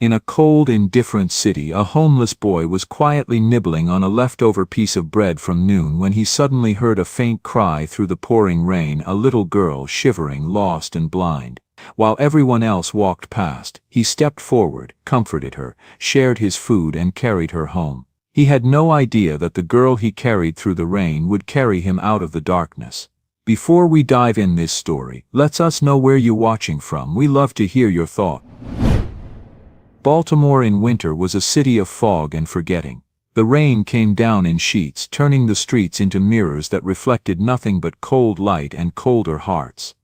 In a cold, indifferent city, a homeless boy was quietly nibbling on a leftover piece of bread from noon when he suddenly heard a faint cry through the pouring rain, a little girl shivering, lost and blind. While everyone else walked past, he stepped forward, comforted her, shared his food and carried her home. He had no idea that the girl he carried through the rain would carry him out of the darkness. Before we dive in this story, let us know where you're watching from. We love to hear your thoughts. Baltimore in winter was a city of fog and forgetting. The rain came down in sheets, turning the streets into mirrors that reflected nothing but cold light and colder hearts.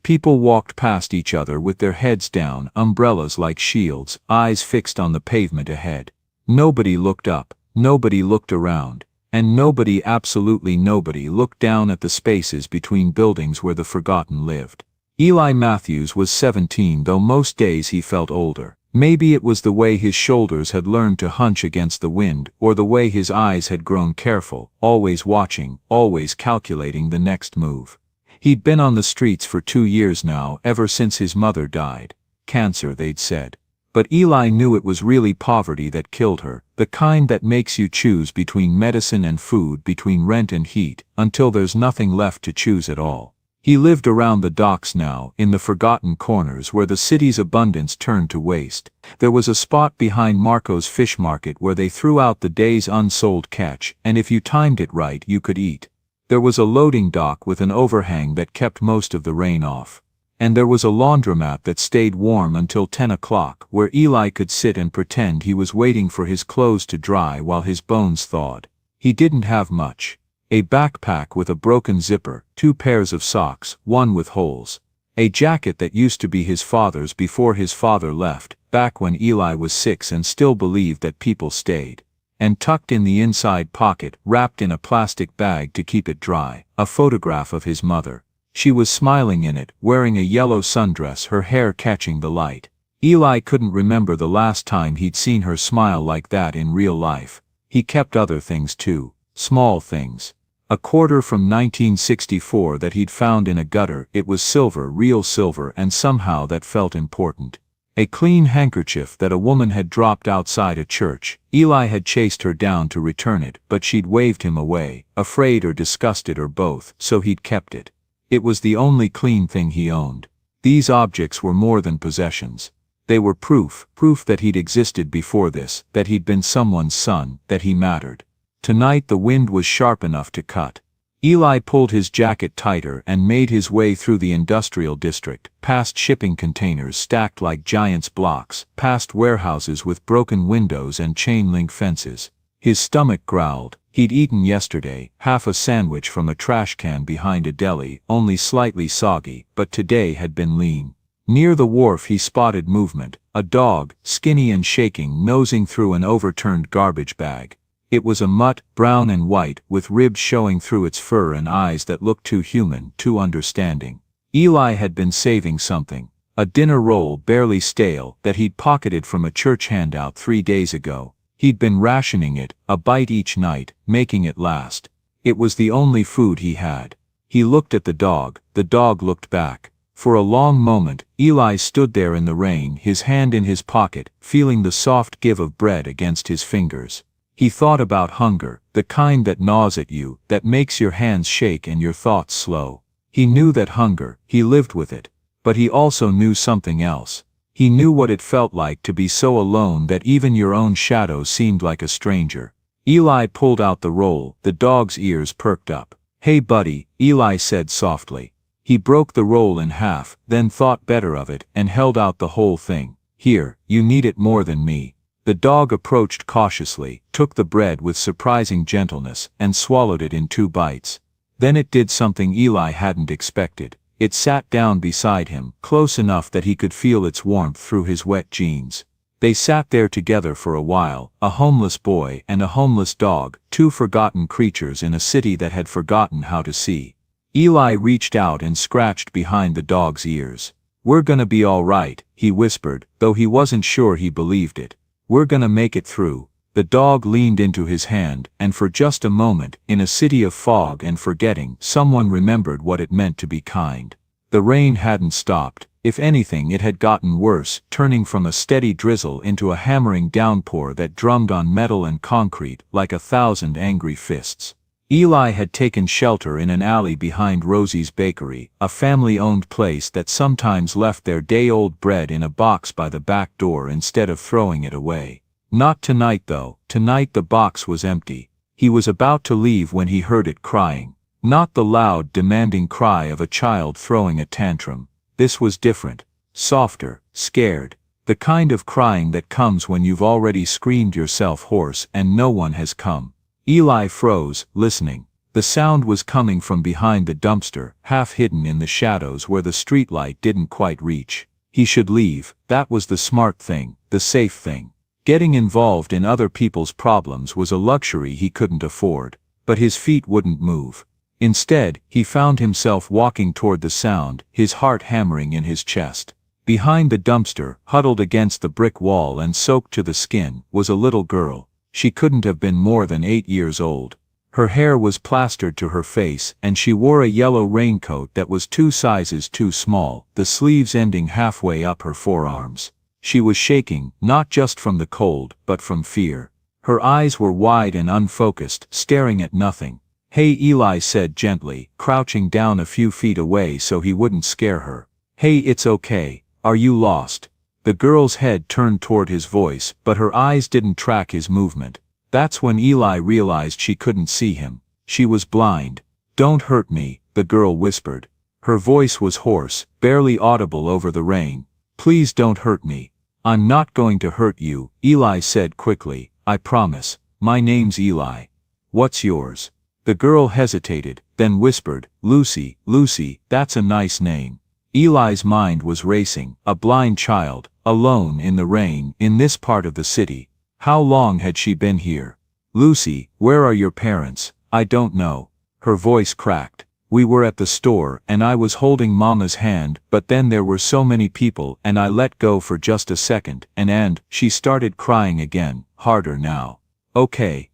People walked past each other with their heads down, umbrellas like shields, eyes fixed on the pavement ahead. Nobody looked up, nobody looked around, and nobody, absolutely nobody, looked down at the spaces between buildings where the forgotten lived. Eli Matthews was 17, though most days he felt older. Maybe it was the way his shoulders had learned to hunch against the wind, or the way his eyes had grown careful, always watching, always calculating the next move. He'd been on the streets for 2 years now, ever since his mother died. Cancer, they'd said. But Eli knew it was really poverty that killed her, the kind that makes you choose between medicine and food, between rent and heat, until there's nothing left to choose at all. He lived around the docks now, in the forgotten corners where the city's abundance turned to waste. There was a spot behind Marco's fish market where they threw out the day's unsold catch, and if you timed it right, you could eat. There was a loading dock with an overhang that kept most of the rain off. And there was a laundromat that stayed warm until 10 o'clock, where Eli could sit and pretend he was waiting for his clothes to dry while his bones thawed. He didn't have much. A backpack with a broken zipper, 2 pairs of socks, one with holes. A jacket that used to be his father's before his father left, back when Eli was 6 and still believed that people stayed. And tucked in the inside pocket, wrapped in a plastic bag to keep it dry, a photograph of his mother. She was smiling in it, wearing a yellow sundress, her hair catching the light. Eli couldn't remember the last time he'd seen her smile like that in real life. He kept other things too, small things. A quarter from 1964 that he'd found in a gutter. It was silver, real silver, and somehow that felt important. A clean handkerchief that a woman had dropped outside a church. Eli had chased her down to return it, but she'd waved him away, afraid or disgusted or both, so he'd kept it. It was the only clean thing he owned. These objects were more than possessions. They were proof that he'd existed before this, that he'd been someone's son, that he mattered. Tonight the wind was sharp enough to cut. Eli pulled his jacket tighter and made his way through the industrial district, past shipping containers stacked like giant's blocks, past warehouses with broken windows and chain-link fences. His stomach growled. He'd eaten yesterday, half a sandwich from a trash can behind a deli, only slightly soggy, but today had been lean. Near the wharf he spotted movement, a dog, skinny and shaking, nosing through an overturned garbage bag. It was a mutt, brown and white, with ribs showing through its fur and eyes that looked too human, too understanding. Eli had been saving something. A dinner roll, barely stale, that he'd pocketed from a church handout 3 days ago. He'd been rationing it, a bite each night, making it last. It was the only food he had. He looked at the dog looked back. For a long moment, Eli stood there in the rain, his hand in his pocket, feeling the soft give of bread against his fingers. He thought about hunger, the kind that gnaws at you, that makes your hands shake and your thoughts slow. He knew that hunger, he lived with it. But he also knew something else. He knew what it felt like to be so alone that even your own shadow seemed like a stranger. Eli pulled out the roll, the dog's ears perked up. "Hey buddy," Eli said softly. He broke the roll in half, then thought better of it, and held out the whole thing. "Here, you need it more than me." The dog approached cautiously, took the bread with surprising gentleness, and swallowed it in 2 bites. Then it did something Eli hadn't expected. It sat down beside him, close enough that he could feel its warmth through his wet jeans. They sat there together for a while, a homeless boy and a homeless dog, 2 forgotten creatures in a city that had forgotten how to see. Eli reached out and scratched behind the dog's ears. "We're gonna be all right," he whispered, though he wasn't sure he believed it. "We're gonna make it through." The dog leaned into his hand, and for just a moment, in a city of fog and forgetting, someone remembered what it meant to be kind. The rain hadn't stopped, If anything, it had gotten worse, turning from a steady drizzle into a hammering downpour that drummed on metal and concrete like 1,000 angry fists. Eli had taken shelter in an alley behind Rosie's Bakery, a family-owned place that sometimes left their day-old bread in a box by the back door instead of throwing it away. Not tonight though. Tonight the box was empty. He was about to leave when he heard it crying. Not the loud, demanding cry of a child throwing a tantrum. This was different. Softer, scared. The kind of crying that comes when you've already screamed yourself hoarse and no one has come. Eli froze, listening. The sound was coming from behind the dumpster, half hidden in the shadows where the streetlight didn't quite reach. He should leave. That was the smart thing, the safe thing. Getting involved in other people's problems was a luxury he couldn't afford. But his feet wouldn't move. Instead, he found himself walking toward the sound, his heart hammering in his chest. Behind the dumpster, huddled against the brick wall and soaked to the skin, was a little girl. She couldn't have been more than 8 years old. Her hair was plastered to her face, and she wore a yellow raincoat that was 2 sizes too small, the sleeves ending halfway up her forearms. She was shaking, not just from the cold, but from fear. Her eyes were wide and unfocused, staring at nothing. "Hey," Eli said gently, crouching down a few feet away so he wouldn't scare her. "Hey, it's okay. Are you lost?" The girl's head turned toward his voice, but her eyes didn't track his movement. That's when Eli realized she couldn't see him. She was blind. "Don't hurt me," the girl whispered. Her voice was hoarse, barely audible over the rain. "Please don't hurt me." "I'm not going to hurt you," Eli said quickly. "I promise. My name's Eli." "What's yours?" The girl hesitated, then whispered, "Lucy, Lucy, that's a nice name." Eli's mind was racing. A blind child, alone in the rain, in this part of the city. How long had she been here? "Lucy, where are your parents?" "I don't know." Her voice cracked. "We were at the store, and I was holding Mama's hand, but then there were so many people, and I let go for just a second, and she started crying again, harder now." Okay,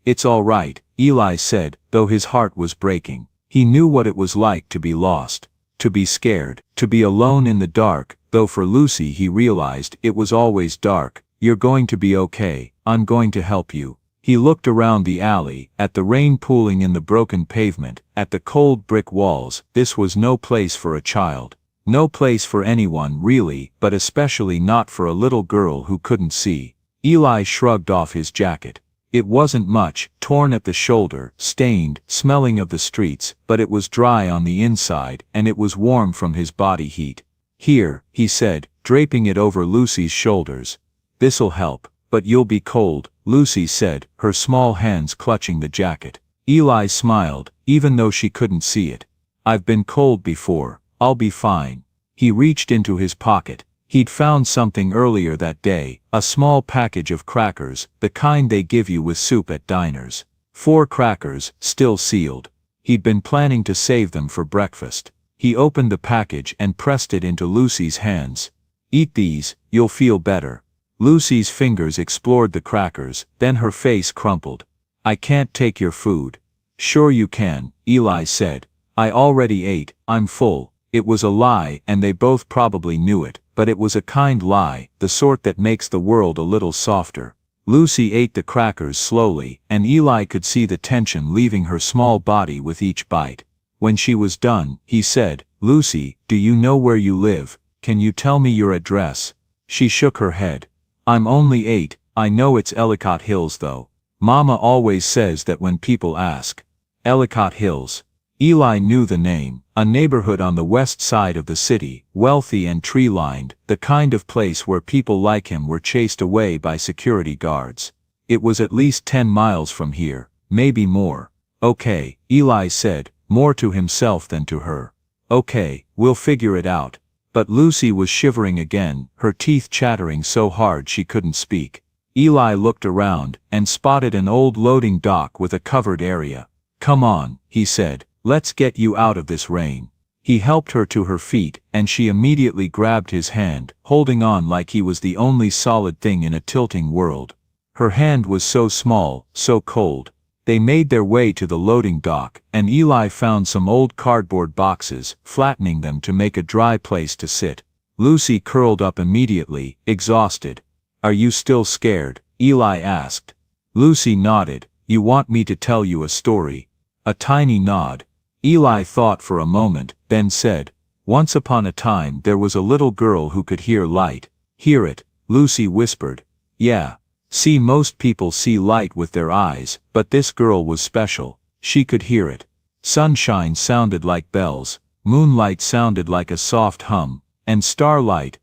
it's all right," Eli said, though his heart was breaking. He knew what it was like to be lost, to be scared, to be alone in the dark, though for Lucy he realized it was always dark. "You're going to be okay. I'm going to help you." He looked around the alley, at the rain pooling in the broken pavement, at the cold brick walls. This was no place for a child. No place for anyone really, but especially not for a little girl who couldn't see. Eli shrugged off his jacket. It wasn't much, torn at the shoulder, stained, smelling of the streets, but it was dry on the inside, and it was warm from his body heat. "Here," he said, draping it over Lucy's shoulders. "This'll help, but you'll be cold," Lucy said, her small hands clutching the jacket. Eli smiled, even though she couldn't see it. "I've been cold before. I'll be fine." He reached into his pocket. He'd found something earlier that day, a small package of crackers, the kind they give you with soup at diners. 4 crackers, still sealed. He'd been planning to save them for breakfast. He opened the package and pressed it into Lucy's hands. "Eat these, you'll feel better." Lucy's fingers explored the crackers, then her face crumpled. "I can't take your food." "Sure you can," Eli said. "I already ate, I'm full." It was a lie, and they both probably knew it, but it was a kind lie, the sort that makes the world a little softer. Lucy ate the crackers slowly, and Eli could see the tension leaving her small body with each bite. When she was done, he said, "Lucy, do you know where you live? Can you tell me your address?" She shook her head. "I'm only 8, I know it's Ellicott Hills though. Mama always says that when people ask." Ellicott Hills. Eli knew the name, a neighborhood on the west side of the city, wealthy and tree-lined, the kind of place where people like him were chased away by security guards. It was at least 10 miles from here, maybe more. "Okay," Eli said, more to himself than to her. "Okay, we'll figure it out." But Lucy was shivering again, her teeth chattering so hard she couldn't speak. Eli looked around, and spotted an old loading dock with a covered area. "Come on," he said. "Let's get you out of this rain." He helped her to her feet, and she immediately grabbed his hand, holding on like he was the only solid thing in a tilting world. Her hand was so small, so cold. They made their way to the loading dock, and Eli found some old cardboard boxes, flattening them to make a dry place to sit. Lucy curled up immediately, exhausted. "Are you still scared?" Eli asked. Lucy nodded. "You want me to tell you a story?" A tiny nod. Eli thought for a moment, then said, "Once upon a time there was a little girl who could hear light." "Hear it?" Lucy whispered. "Yeah. See, most people see light with their eyes, but this girl was special. She could hear it. Sunshine sounded like bells, moonlight sounded like a soft hum, and starlight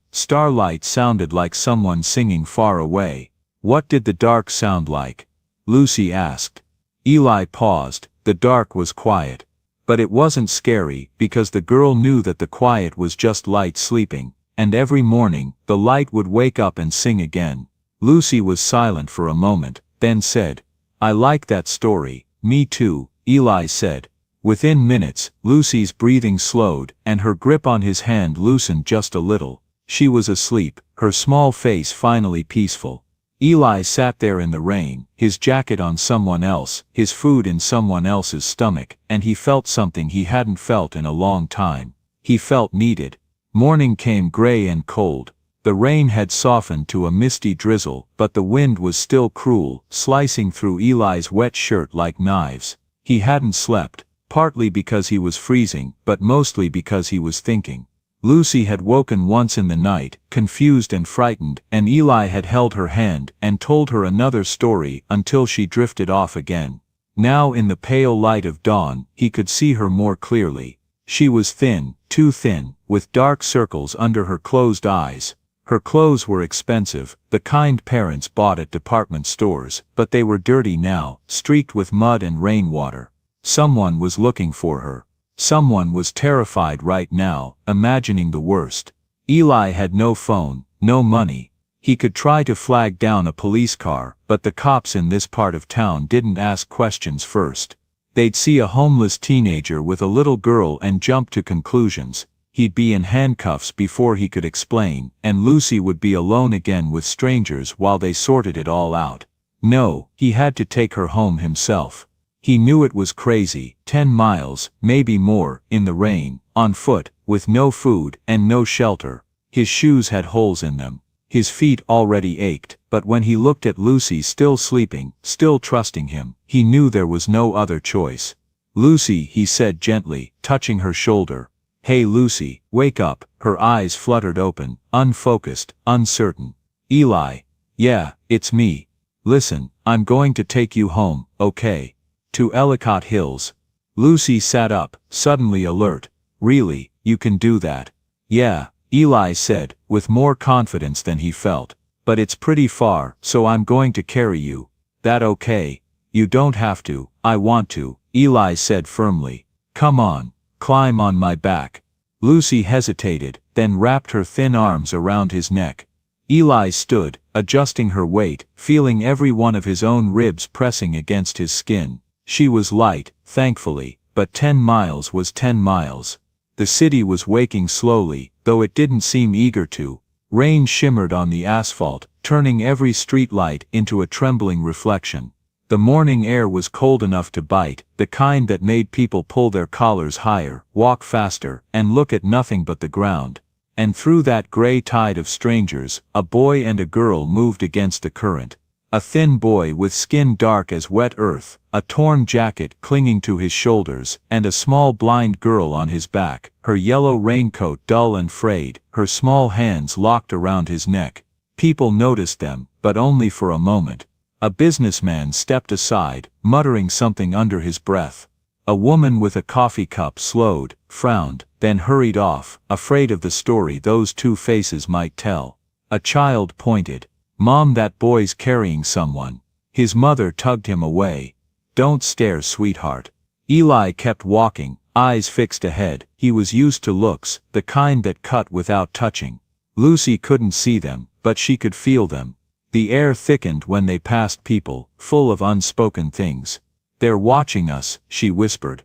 sounded like someone singing far away." "What did the dark sound like?" Lucy asked. Eli paused. The dark was quiet. But it wasn't scary, because the girl knew that the quiet was just light sleeping, and every morning, the light would wake up and sing again. Lucy was silent for a moment, then said, "I like that story." "Me too," Eli said. Within minutes, Lucy's breathing slowed, and her grip on his hand loosened just a little. She was asleep, her small face finally peaceful. Eli sat there in the rain, his jacket on someone else, his food in someone else's stomach, and he felt something he hadn't felt in a long time. He felt needed. Morning came gray and cold. The rain had softened to a misty drizzle, but the wind was still cruel, slicing through Eli's wet shirt like knives. He hadn't slept, partly because he was freezing, but mostly because he was thinking. Lucy had woken once in the night, confused and frightened, and Eli had held her hand and told her another story until she drifted off again. Now in the pale light of dawn, he could see her more clearly. She was thin, too thin, with dark circles under her closed eyes. Her clothes were expensive, the kind parents bought at department stores, but they were dirty now, streaked with mud and rainwater. Someone was looking for her. Someone was terrified right now, imagining the worst. Eli had no phone, no money. He could try to flag down a police car, but the cops in this part of town didn't ask questions first. They'd see a homeless teenager with a little girl and jump to conclusions. He'd be in handcuffs before he could explain, and Lucy would be alone again with strangers while they sorted it all out. No, he had to take her home himself. He knew it was crazy, 10 miles, maybe more, in the rain, on foot, with no food and no shelter. His shoes had holes in them. His feet already ached, but when he looked at Lucy still sleeping, still trusting him, he knew there was no other choice. "Lucy," he said gently, touching her shoulder. "Hey Lucy, wake up." Her eyes fluttered open, unfocused, uncertain. "Eli." "Yeah, it's me. Listen, I'm going to take you home, okay? To Ellicott Hills." Lucy sat up, suddenly alert. "Really, you can do that?" "Yeah," Eli said, with more confidence than he felt. "But it's pretty far, so I'm going to carry you." "That okay?" "You don't have to, I want to," Eli said firmly. "Come on, climb on my back." Lucy hesitated, then wrapped her thin arms around his neck. Eli stood, adjusting her weight, feeling every one of his own ribs pressing against his skin. She was light, thankfully, but 10 miles was 10 miles. The city was waking slowly, though it didn't seem eager to. Rain shimmered on the asphalt, turning every street light into a trembling reflection. The morning air was cold enough to bite, the kind that made people pull their collars higher, walk faster, and look at nothing but the ground. And through that gray tide of strangers, a boy and a girl moved against the current. A thin boy with skin dark as wet earth, a torn jacket clinging to his shoulders, and a small blind girl on his back, her yellow raincoat dull and frayed, her small hands locked around his neck. People noticed them, but only for a moment. A businessman stepped aside, muttering something under his breath. A woman with a coffee cup slowed, frowned, then hurried off, afraid of the story those two faces might tell. A child pointed. "Mom, that boy's carrying someone." His mother tugged him away. "Don't stare, sweetheart." Eli kept walking, eyes fixed ahead. He was used to looks, the kind that cut without touching. Lucy couldn't see them, but she could feel them. The air thickened when they passed people, full of unspoken things. "They're watching us," she whispered.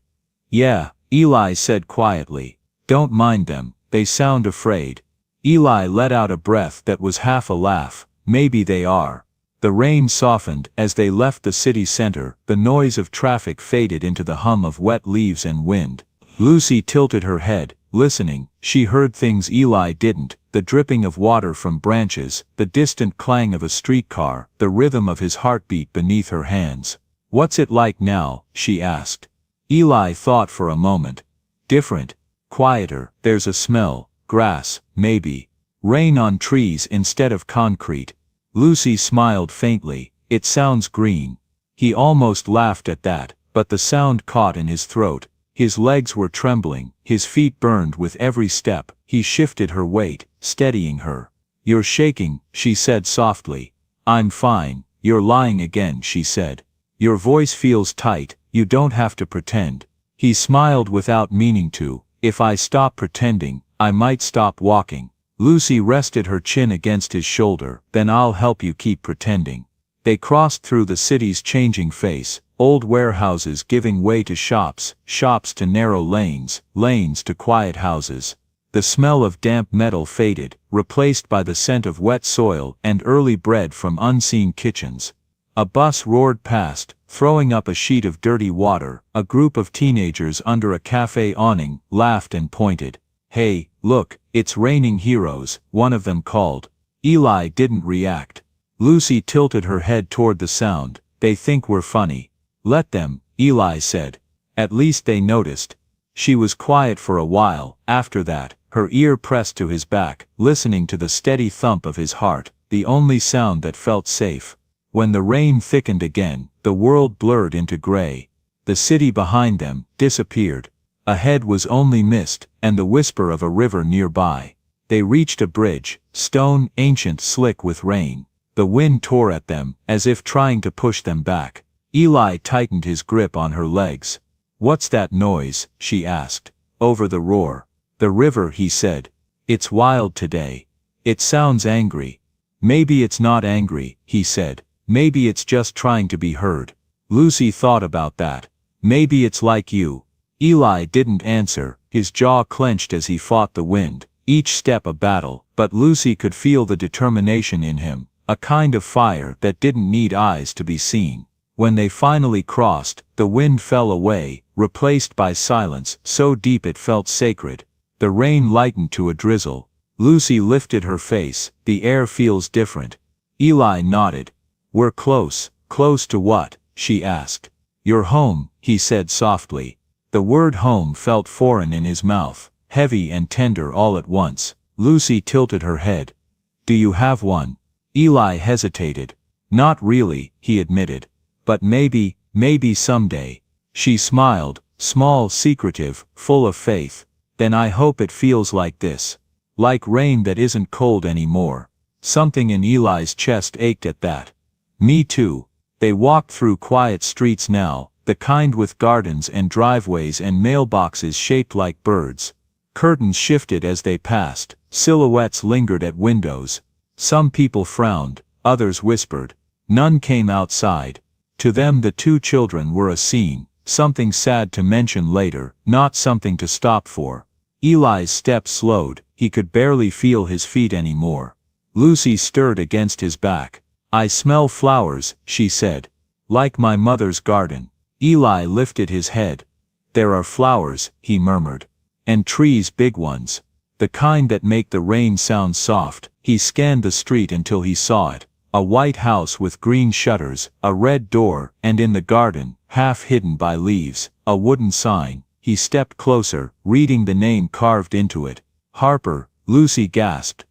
"Yeah," Eli said quietly. "Don't mind them, they sound afraid." Eli let out a breath that was half a laugh. "Maybe they are. The rain softened as they left the city center, the noise of traffic faded into the hum of wet leaves and wind. Lucy tilted her head, listening. She heard things Eli didn't, the dripping of water from branches, the distant clang of a streetcar, the rhythm of his heartbeat beneath her hands. "What's it like now?" she asked. Eli thought for a moment. "Different. Quieter. There's a smell. Grass, maybe. Rain on trees instead of concrete." Lucy smiled faintly. "It sounds green." He almost laughed at that, but the sound caught in his throat. His legs were trembling, his feet burned with every step. He shifted her weight, steadying her. "You're shaking," she said softly. "I'm fine." "You're lying again," she said. "Your voice feels tight, you don't have to pretend." He smiled without meaning to. "If I stop pretending, I might stop walking." Lucy rested her chin against his shoulder. "Then I'll help you keep pretending." They crossed through the city's changing face, old warehouses giving way to shops, shops to narrow lanes, lanes to quiet houses. The smell of damp metal faded, replaced by the scent of wet soil and early bread from unseen kitchens. A bus roared past, throwing up a sheet of dirty water. A group of teenagers under a cafe awning laughed and pointed. "Hey, look, it's raining heroes," one of them called. Eli didn't react. Lucy tilted her head toward the sound. "They think we're funny." "Let them," Eli said. "At least they noticed." She was quiet for a while. After that, her ear pressed to his back, listening to the steady thump of his heart, the only sound that felt safe. When the rain thickened again, the world blurred into gray. The city behind them disappeared. Ahead was only mist, and the whisper of a river nearby. They reached a bridge, stone, ancient, slick with rain. The wind tore at them, as if trying to push them back. Eli tightened his grip on her legs. "What's that noise?" she asked. "Over the roar." "The river," he said. "It's wild today. It sounds angry." "Maybe it's not angry," he said. "Maybe it's just trying to be heard." Lucy thought about that. "Maybe it's like you." Eli didn't answer, his jaw clenched as he fought the wind, each step a battle, but Lucy could feel the determination in him, a kind of fire that didn't need eyes to be seen. When they finally crossed, the wind fell away, replaced by silence so deep it felt sacred. The rain lightened to a drizzle. Lucy lifted her face. "The air feels different." Eli nodded. "We're close." "Close to what?" she asked. "You're home," he said softly. The word home felt foreign in his mouth, heavy and tender all at once. Lucy tilted her head. "Do you have one?" Eli hesitated. "Not really," he admitted. "But maybe someday." She smiled, small, secretive, full of faith. "Then I hope it feels like this. Like rain that isn't cold anymore." Something in Eli's chest ached at that. "Me too." They walked through quiet streets now, the kind with gardens and driveways and mailboxes shaped like birds. Curtains shifted as they passed, silhouettes lingered at windows. Some people frowned, others whispered. None came outside. To them the two children were a scene, something sad to mention later, not something to stop for. Eli's steps slowed, he could barely feel his feet anymore. Lucy stirred against his back. "I smell flowers," she said. "Like my mother's garden." Eli lifted his head. "There are flowers," he murmured. "And trees, big ones. The kind that make the rain sound soft." He scanned the street until he saw it. A white house with green shutters, a red door, and in the garden, half hidden by leaves, a wooden sign. He stepped closer, reading the name carved into it. "Harper," Lucy gasped.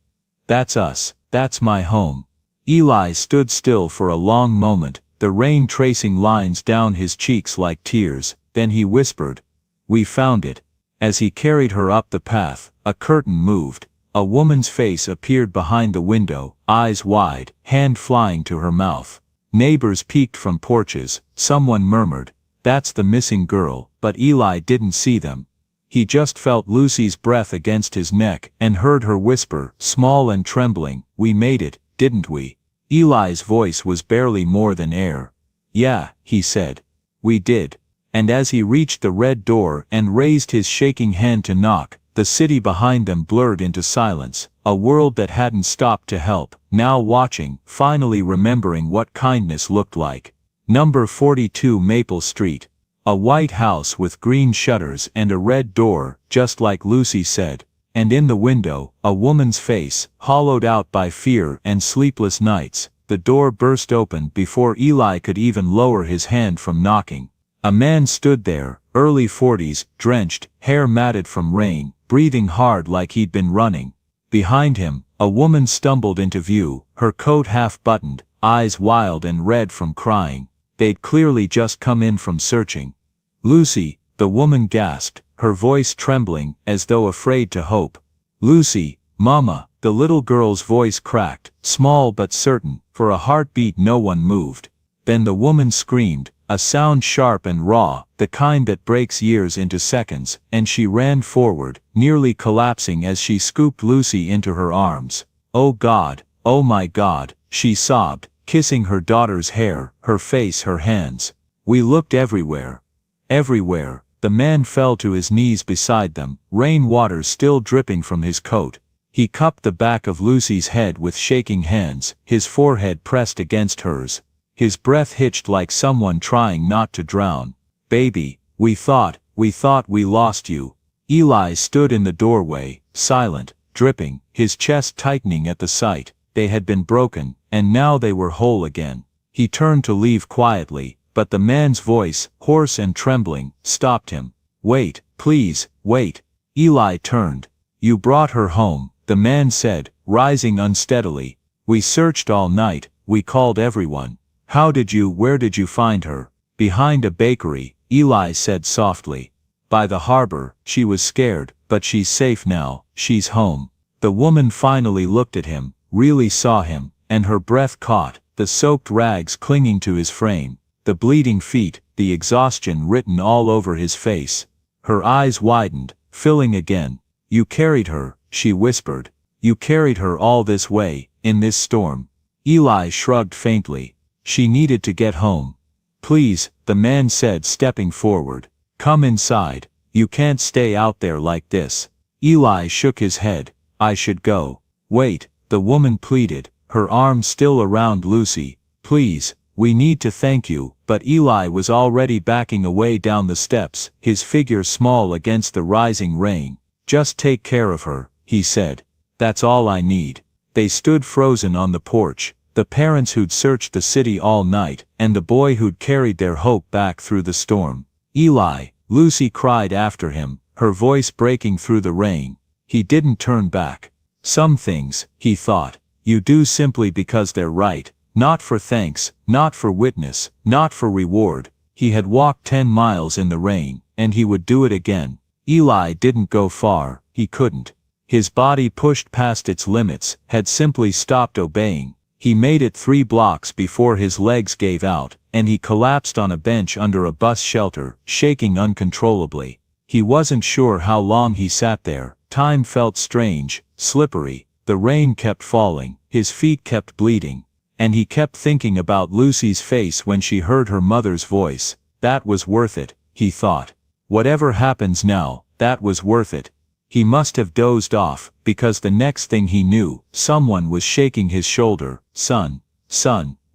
"That's us. That's my home." Eli stood still for a long moment, the rain tracing lines down his cheeks like tears. Then he whispered, "We found it." As he carried her up the path, a curtain moved. A woman's face appeared behind the window, eyes wide, hand flying to her mouth. Neighbors peeked from porches. Someone murmured, "That's the missing girl," but Eli didn't see them. He just felt Lucy's breath against his neck and heard her whisper, small and trembling, "We made it, didn't we?" Eli's voice was barely more than air. "Yeah," he said. "We did." And as he reached the red door and raised his shaking hand to knock, The city behind them blurred into silence, a world that hadn't stopped to help, now watching, finally remembering what kindness looked like. Number 42 Maple Street. A white house with green shutters and a red door, just like Lucy said. And in the window, a woman's face, hollowed out by fear and sleepless nights. The door burst open before Eli could even lower his hand from knocking. A man stood there, early 40s, drenched, hair matted from rain, breathing hard like he'd been running. Behind him, a woman stumbled into view, her coat half-buttoned, eyes wild and red from crying. They'd clearly just come in from searching. "Lucy," the woman gasped, her voice trembling, as though afraid to hope. "Lucy, Mama," the little girl's voice cracked, small but certain. For a heartbeat no one moved. Then the woman screamed, a sound sharp and raw, the kind that breaks years into seconds, and she ran forward, nearly collapsing as she scooped Lucy into her arms. "Oh God, oh my God," she sobbed, kissing her daughter's hair, her face, her hands. "We looked everywhere. Everywhere." The man fell to his knees beside them, rainwater still dripping from his coat. He cupped the back of Lucy's head with shaking hands, his forehead pressed against hers. His breath hitched like someone trying not to drown. "Baby, we thought we lost you." Eli stood in the doorway, silent, dripping, his chest tightening at the sight. They had been broken, and now they were whole again. He turned to leave quietly, but the man's voice, hoarse and trembling, stopped him. "Wait, please, wait." Eli turned. "You brought her home," the man said, rising unsteadily. "We searched all night, we called everyone. Where did you find her?" "Behind a bakery," Eli said softly. "By the harbor." She was scared, "but she's safe now, she's home." The woman finally looked at him, really saw him, and her breath caught, the soaked rags clinging to his frame, the bleeding feet, the exhaustion written all over his face. Her eyes widened, filling again. "You carried her," she whispered. "You carried her all this way, in this storm." Eli shrugged faintly. "She needed to get home." "Please," the man said, stepping forward. "Come inside. You can't stay out there like this." Eli shook his head. "I should go." "Wait," the woman pleaded, her arm still around Lucy. "Please, we need to thank you." But Eli was already backing away down the steps, his figure small against the rising rain. "Just take care of her," he said. "That's all I need." They stood frozen on the porch, the parents who'd searched the city all night, and the boy who'd carried their hope back through the storm. "Eli," Lucy cried after him, her voice breaking through the rain. He didn't turn back. "Some things," he thought, "you do simply because they're right, not for thanks, not for witness, not for reward." He had walked 10 miles in the rain, and he would do it again. Eli didn't go far, he couldn't. His body pushed past its limits, had simply stopped obeying. He made it 3 blocks before his legs gave out, and he collapsed on a bench under a bus shelter, shaking uncontrollably. He wasn't sure how long he sat there. Time felt strange, slippery. The rain kept falling, his feet kept bleeding. And he kept thinking about Lucy's face when she heard her mother's voice. That was worth it, he thought. Whatever happens now, that was worth it. He must have dozed off, because the next thing he knew, someone was shaking his shoulder. Son,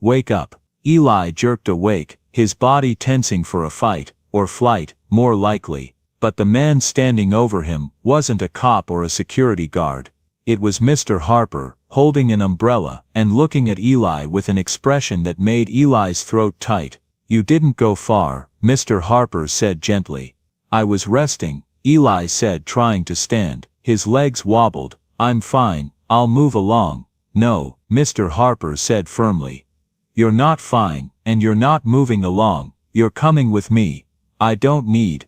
wake up." Eli jerked awake, his body tensing for a fight, or flight, more likely. But the man standing over him wasn't a cop or a security guard. It was Mr. Harper, holding an umbrella, and looking at Eli with an expression that made Eli's throat tight. "You didn't go far," Mr. Harper said gently. "I was resting," Eli said, trying to stand. His legs wobbled. "I'm fine, I'll move along." "No," Mr. Harper said firmly. "You're not fine, and you're not moving along. You're coming with me. I don't need—"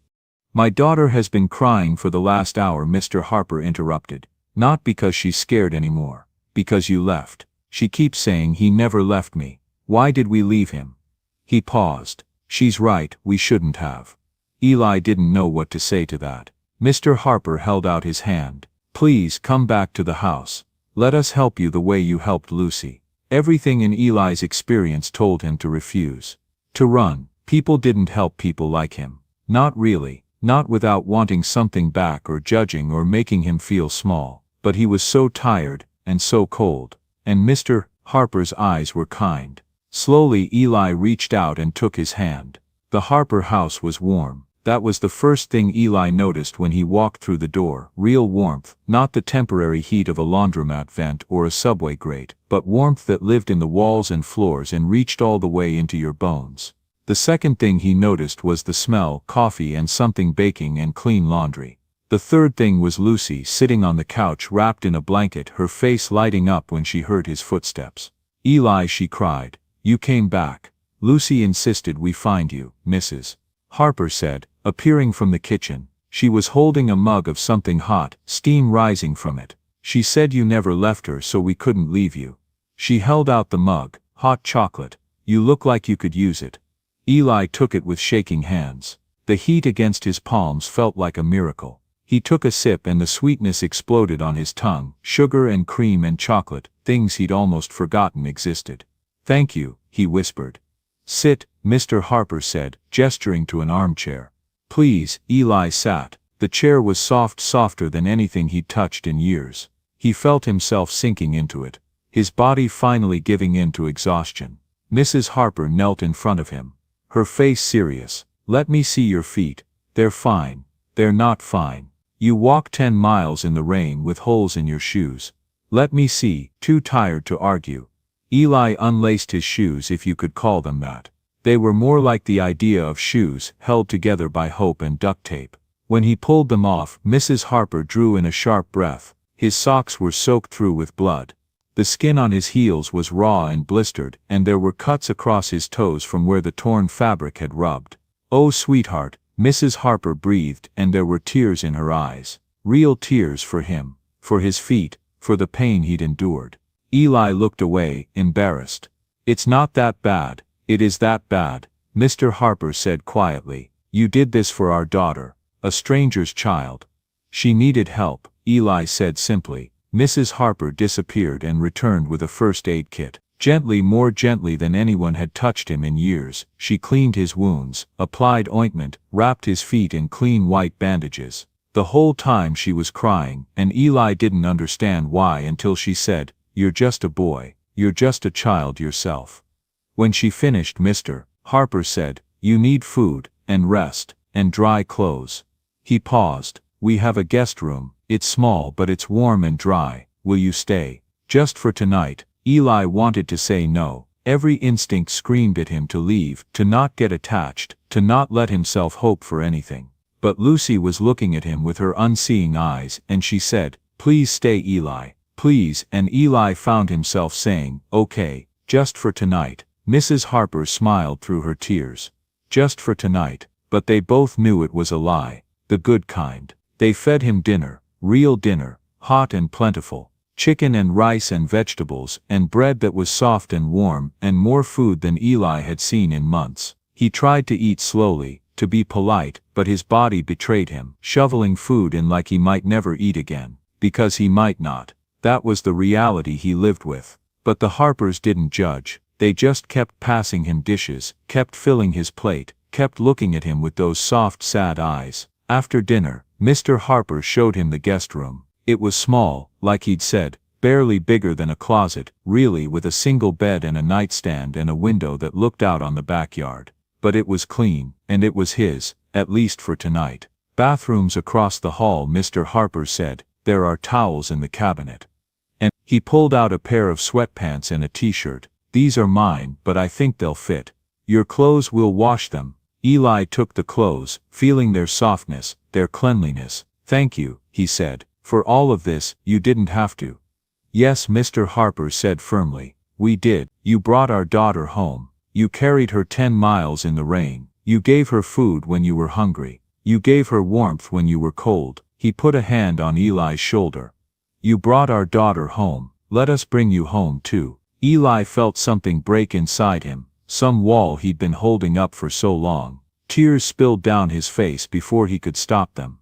"My daughter has been crying for the last hour," Mr. Harper interrupted. "Not because she's scared anymore. Because you left. She keeps saying he never left me. Why did we leave him?" He paused. "She's right, we shouldn't have." Eli didn't know what to say to that. Mr. Harper held out his hand. "Please come back to the house. Let us help you the way you helped Lucy." Everything in Eli's experience told him to refuse. To run. People didn't help people like him. Not really. not without wanting something back or judging or making him feel small. But he was so tired, and so cold. And Mr. Harper's eyes were kind. Slowly Eli reached out and took his hand. The Harper house was warm. That was the first thing Eli noticed when he walked through the door. Real warmth, not the temporary heat of a laundromat vent or a subway grate, but warmth that lived in the walls and floors and reached all the way into your bones. The second thing he noticed was the smell, coffee and something baking and clean laundry. The third thing was Lucy sitting on the couch wrapped in a blanket, her face lighting up when she heard his footsteps. "Eli," she cried, "you came back." "Lucy insisted we find you, Mrs. Harper said, appearing from the kitchen. She was holding a mug of something hot, steam rising from it. "She said you never left her, so we couldn't leave you." She held out the mug. "Hot chocolate. You look like you could use it." Eli took it with shaking hands. The heat against his palms felt like a miracle. He took a sip and the sweetness exploded on his tongue. Sugar and cream and chocolate, things he'd almost forgotten existed. "Thank you," he whispered. "Sit," Mr. Harper said, gesturing to an armchair. "Please." Eli sat. The chair was soft, softer than anything he'd touched in years. He felt himself sinking into it, his body finally giving in to exhaustion. Mrs. Harper knelt in front of him, her face serious. "Let me see your feet. They're fine." "They're not fine. You walk 10 miles in the rain with holes in your shoes." "Let me see." Too tired to argue, Eli unlaced his shoes, if you could call them that. They were more like the idea of shoes held together by hope and duct tape. When he pulled them off, Mrs. Harper drew in a sharp breath. His socks were soaked through with blood. The skin on his heels was raw and blistered, and there were cuts across his toes from where the torn fabric had rubbed. "Oh, sweetheart," Mrs. Harper breathed, and there were tears in her eyes. Real tears for him, for his feet, for the pain he'd endured. Eli looked away, embarrassed. "It's not that bad." "It is that bad," Mr. Harper said quietly. "You did this for our daughter, a stranger's child. She needed help," Eli said simply. Mrs. Harper disappeared and returned with a first aid kit. Gently, more gently than anyone had touched him in years, she cleaned his wounds, applied ointment, wrapped his feet in clean white bandages. The whole time she was crying, and Eli didn't understand why until she said, "You're just a boy. You're just a child yourself." When she finished, Mr. Harper said, "You need food, and rest, and dry clothes." He paused. "We have a guest room. It's small but it's warm and dry. Will you stay? Just for tonight?" Eli wanted to say no. Every instinct screamed at him to leave, to not get attached, to not let himself hope for anything. But Lucy was looking at him with her unseeing eyes, and she said, "Please stay, Eli. Please." And Eli found himself saying, "Okay, just for tonight." Mrs. Harper smiled through her tears. Just for tonight. But they both knew it was a lie. The good kind. They fed him dinner, real dinner, hot and plentiful. Chicken and rice and vegetables, and bread that was soft and warm, and more food than Eli had seen in months. He tried to eat slowly, to be polite, but his body betrayed him, shoveling food in like he might never eat again. Because he might not. That was the reality he lived with. But the Harpers didn't judge. They just kept passing him dishes, kept filling his plate, kept looking at him with those soft, sad eyes. After dinner, Mr. Harper showed him the guest room. It was small, like he'd said, barely bigger than a closet, really, with a single bed and a nightstand and a window that looked out on the backyard. But it was clean, and it was his, at least for tonight. "Bathrooms across the hall," Mr. Harper said. "There are towels in the cabinet." And he pulled out a pair of sweatpants and a t-shirt. "These are mine, but I think they'll fit. Your clothes, will wash them." Eli took the clothes, feeling their softness, their cleanliness. "Thank you," he said. "For all of this, you didn't have to." "Yes," Mr. Harper said firmly. "We did. You brought our daughter home. You carried her 10 miles in the rain. You gave her food when you were hungry. You gave her warmth when you were cold." He put a hand on Eli's shoulder. "You brought our daughter home. Let us bring you home too." Eli felt something break inside him, some wall he'd been holding up for so long. Tears spilled down his face before he could stop them.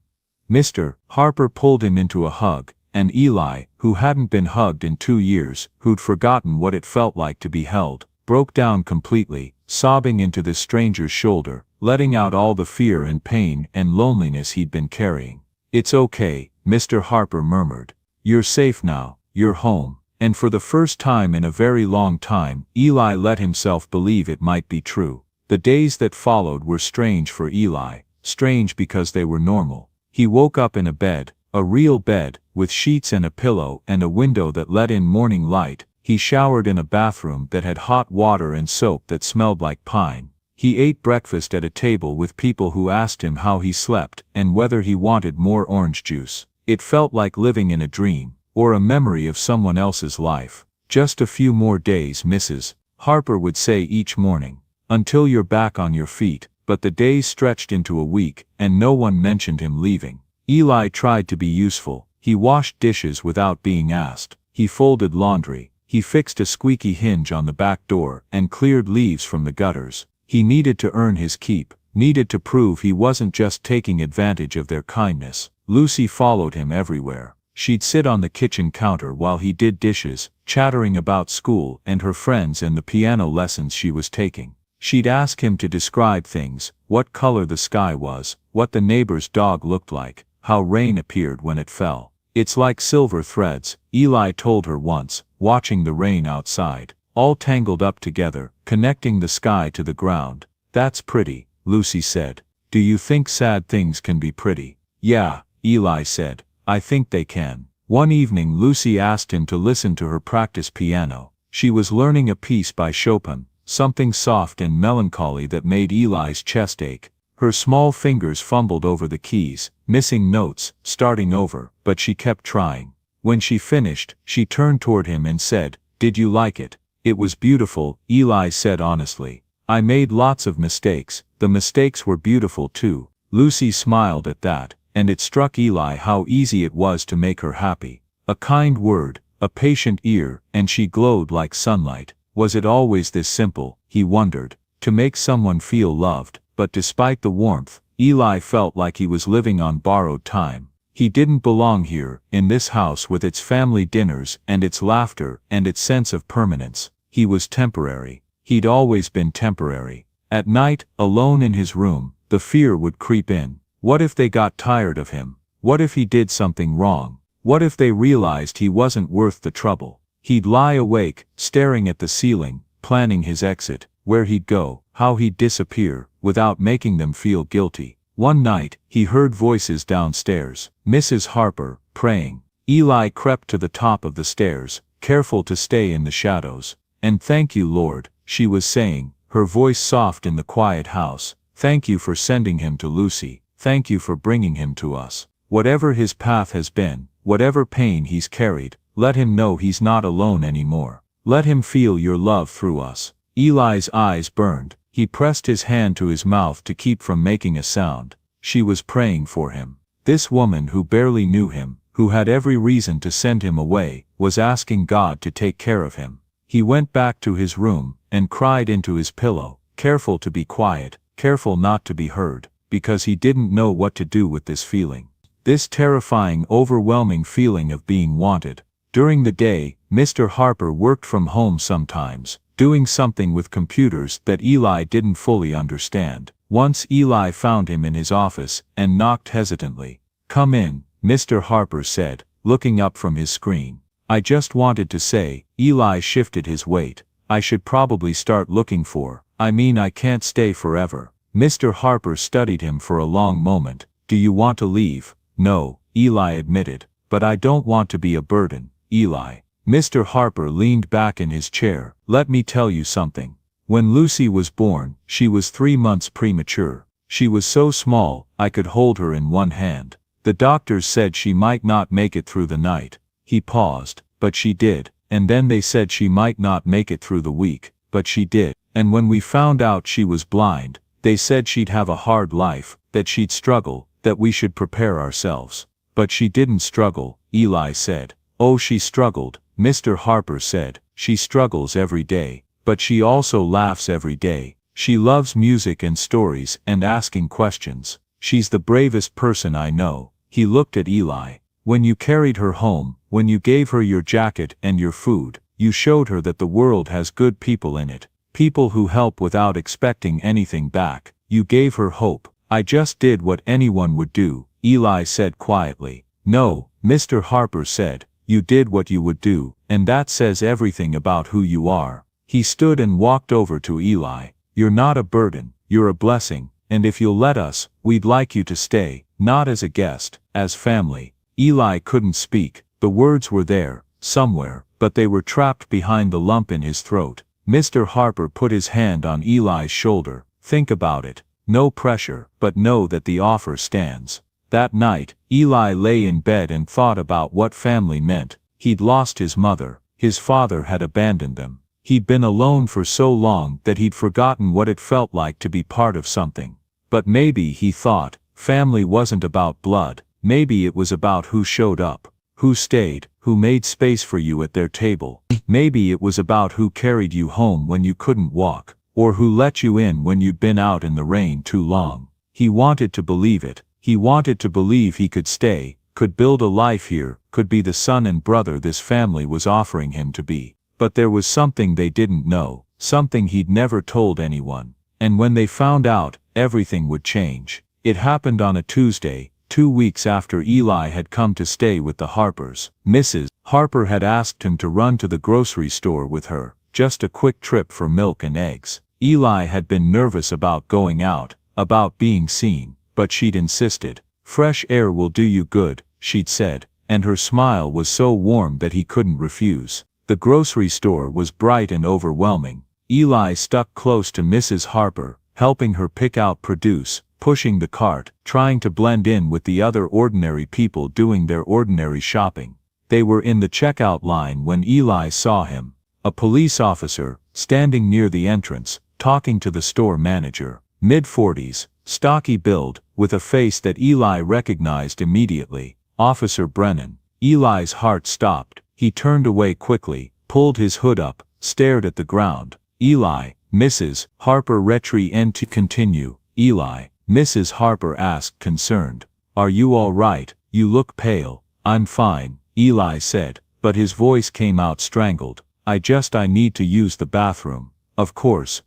Mr. Harper pulled him into a hug, and Eli, who hadn't been hugged in 2 years, who'd forgotten what it felt like to be held, broke down completely, sobbing into this stranger's shoulder. letting out all the fear and pain and loneliness he'd been carrying. "It's okay," Mr. Harper murmured. "You're safe now, you're home." And for the first time in a very long time, Eli let himself believe it might be true. The days that followed were strange for Eli, strange because they were normal. He woke up in a bed, a real bed, with sheets and a pillow and a window that let in morning light. He showered in a bathroom that had hot water and soap that smelled like pine. He ate breakfast at a table with people who asked him how he slept and whether he wanted more orange juice. It felt like living in a dream, or a memory of someone else's life. "Just a few more days, Mrs. Harper would say each morning, until you're back on your feet," but the days stretched into a week, and no one mentioned him leaving. Eli tried to be useful. He washed dishes without being asked. He folded laundry. He fixed a squeaky hinge on the back door and cleared leaves from the gutters. He needed to earn his keep, needed to prove he wasn't just taking advantage of their kindness. Lucy followed him everywhere. She'd sit on the kitchen counter while he did dishes, chattering about school and her friends and the piano lessons she was taking. She'd ask him to describe things, what color the sky was, what the neighbor's dog looked like, how rain appeared when it fell. "It's like silver threads," Eli told her once, watching the rain outside, "all tangled up together, connecting the sky to the ground." "That's pretty," Lucy said. "Do you think sad things can be pretty?" "Yeah," Eli said. "I think they can." One evening Lucy asked him to listen to her practice piano. She was learning a piece by Chopin, something soft and melancholy that made Eli's chest ache. Her small fingers fumbled over the keys, missing notes, starting over, but she kept trying. When she finished, she turned toward him and said, "Did you like it?" "It was beautiful," Eli said honestly. "I made lots of mistakes. The mistakes were beautiful too." Lucy smiled at that, and it struck Eli how easy it was to make her happy. A kind word, a patient ear, and she glowed like sunlight. Was it always this simple, he wondered, to make someone feel loved? But despite the warmth, Eli felt like he was living on borrowed time. He didn't belong here, in this house with its family dinners and its laughter and its sense of permanence. He was temporary. He'd always been temporary. At night, alone in his room, the fear would creep in. What if they got tired of him? What if he did something wrong? What if they realized he wasn't worth the trouble? He'd lie awake, staring at the ceiling, planning his exit, where he'd go, how he'd disappear, without making them feel guilty. One night, he heard voices downstairs, Mrs. Harper, praying. Eli crept to the top of the stairs, careful to stay in the shadows. "And thank you, Lord," she was saying, her voice soft in the quiet house. "Thank you for sending him to Lucy. Thank you for bringing him to us. Whatever his path has been, whatever pain he's carried, let him know he's not alone anymore. Let him feel your love through us." Eli's eyes burned. He pressed his hand to his mouth to keep from making a sound. She was praying for him. This woman who barely knew him, who had every reason to send him away, was asking God to take care of him. He went back to his room, and cried into his pillow, careful to be quiet, careful not to be heard, because he didn't know what to do with this feeling. This terrifying, overwhelming feeling of being wanted. During the day, Mr. Harper worked from home sometimes, doing something with computers that Eli didn't fully understand. Once Eli found him in his office, and knocked hesitantly. "Come in," Mr. Harper said, looking up from his screen. "I just wanted to say," Eli shifted his weight, "I should probably start looking for, I can't stay forever." Mr. Harper studied him for a long moment. "Do you want to leave?" "No," Eli admitted, "but I don't want to be a burden, Eli." Mr. Harper leaned back in his chair. "Let me tell you something. When Lucy was born, she was 3 months premature. She was so small, I could hold her in one hand. The doctors said she might not make it through the night." He paused. "But she did. And then they said she might not make it through the week. But she did. And when we found out she was blind, they said she'd have a hard life, that she'd struggle, that we should prepare ourselves." "But she didn't struggle," Eli said. "Oh, she struggled," Mr. Harper said. "She struggles every day. But she also laughs every day. She loves music and stories and asking questions. She's the bravest person I know." He looked at Eli. "When you carried her home, when you gave her your jacket and your food, you showed her that the world has good people in it. People who help without expecting anything back. You gave her hope. I just did what anyone would do, Eli said quietly. No, Mr. Harper said, you did what you would do, and that says everything about who you are. He stood and walked over to Eli. You're not a burden, you're a blessing, and if you'll let us, we'd like you to stay, not as a guest, as family. Eli couldn't speak. The words were there, somewhere, but they were trapped behind the lump in his throat. Mr. Harper put his hand on Eli's shoulder. Think about it. No pressure, but know that the offer stands. That night, Eli lay in bed and thought about what family meant. He'd lost his mother. His father had abandoned them. He'd been alone for so long that he'd forgotten what it felt like to be part of something. But maybe, he thought, family wasn't about blood. Maybe it was about who showed up, who stayed, who made space for you at their table. Maybe it was about who carried you home when you couldn't walk, or who let you in when you'd been out in the rain too long. He wanted to believe it. He wanted to believe he could stay, could build a life here, could be the son and brother this family was offering him to be. But there was something they didn't know, something he'd never told anyone. And when they found out, everything would change. It happened on a Tuesday, 2 weeks after Eli had come to stay with the Harpers. Mrs. Harper had asked him to run to the grocery store with her, just a quick trip for milk and eggs. Eli had been nervous about going out, about being seen, but she'd insisted. Fresh air will do you good, she'd said, and her smile was so warm that he couldn't refuse. The grocery store was bright and overwhelming. Eli stuck close to Mrs. Harper, helping her pick out produce, pushing the cart, trying to blend in with the other ordinary people doing their ordinary shopping. They were in the checkout line when Eli saw him, a police officer, standing near the entrance, talking to the store manager. Mid-40s, stocky build, with a face that Eli recognized immediately. Officer Brennan. Eli's heart stopped. He turned away quickly, pulled his hood up, stared at the ground. Eli, Mrs. Harper to continue. Eli, Mrs. Harper asked concerned. Are you all right? You look pale. I'm fine, Eli said, but his voice came out strangled. I need to use the bathroom. Of course.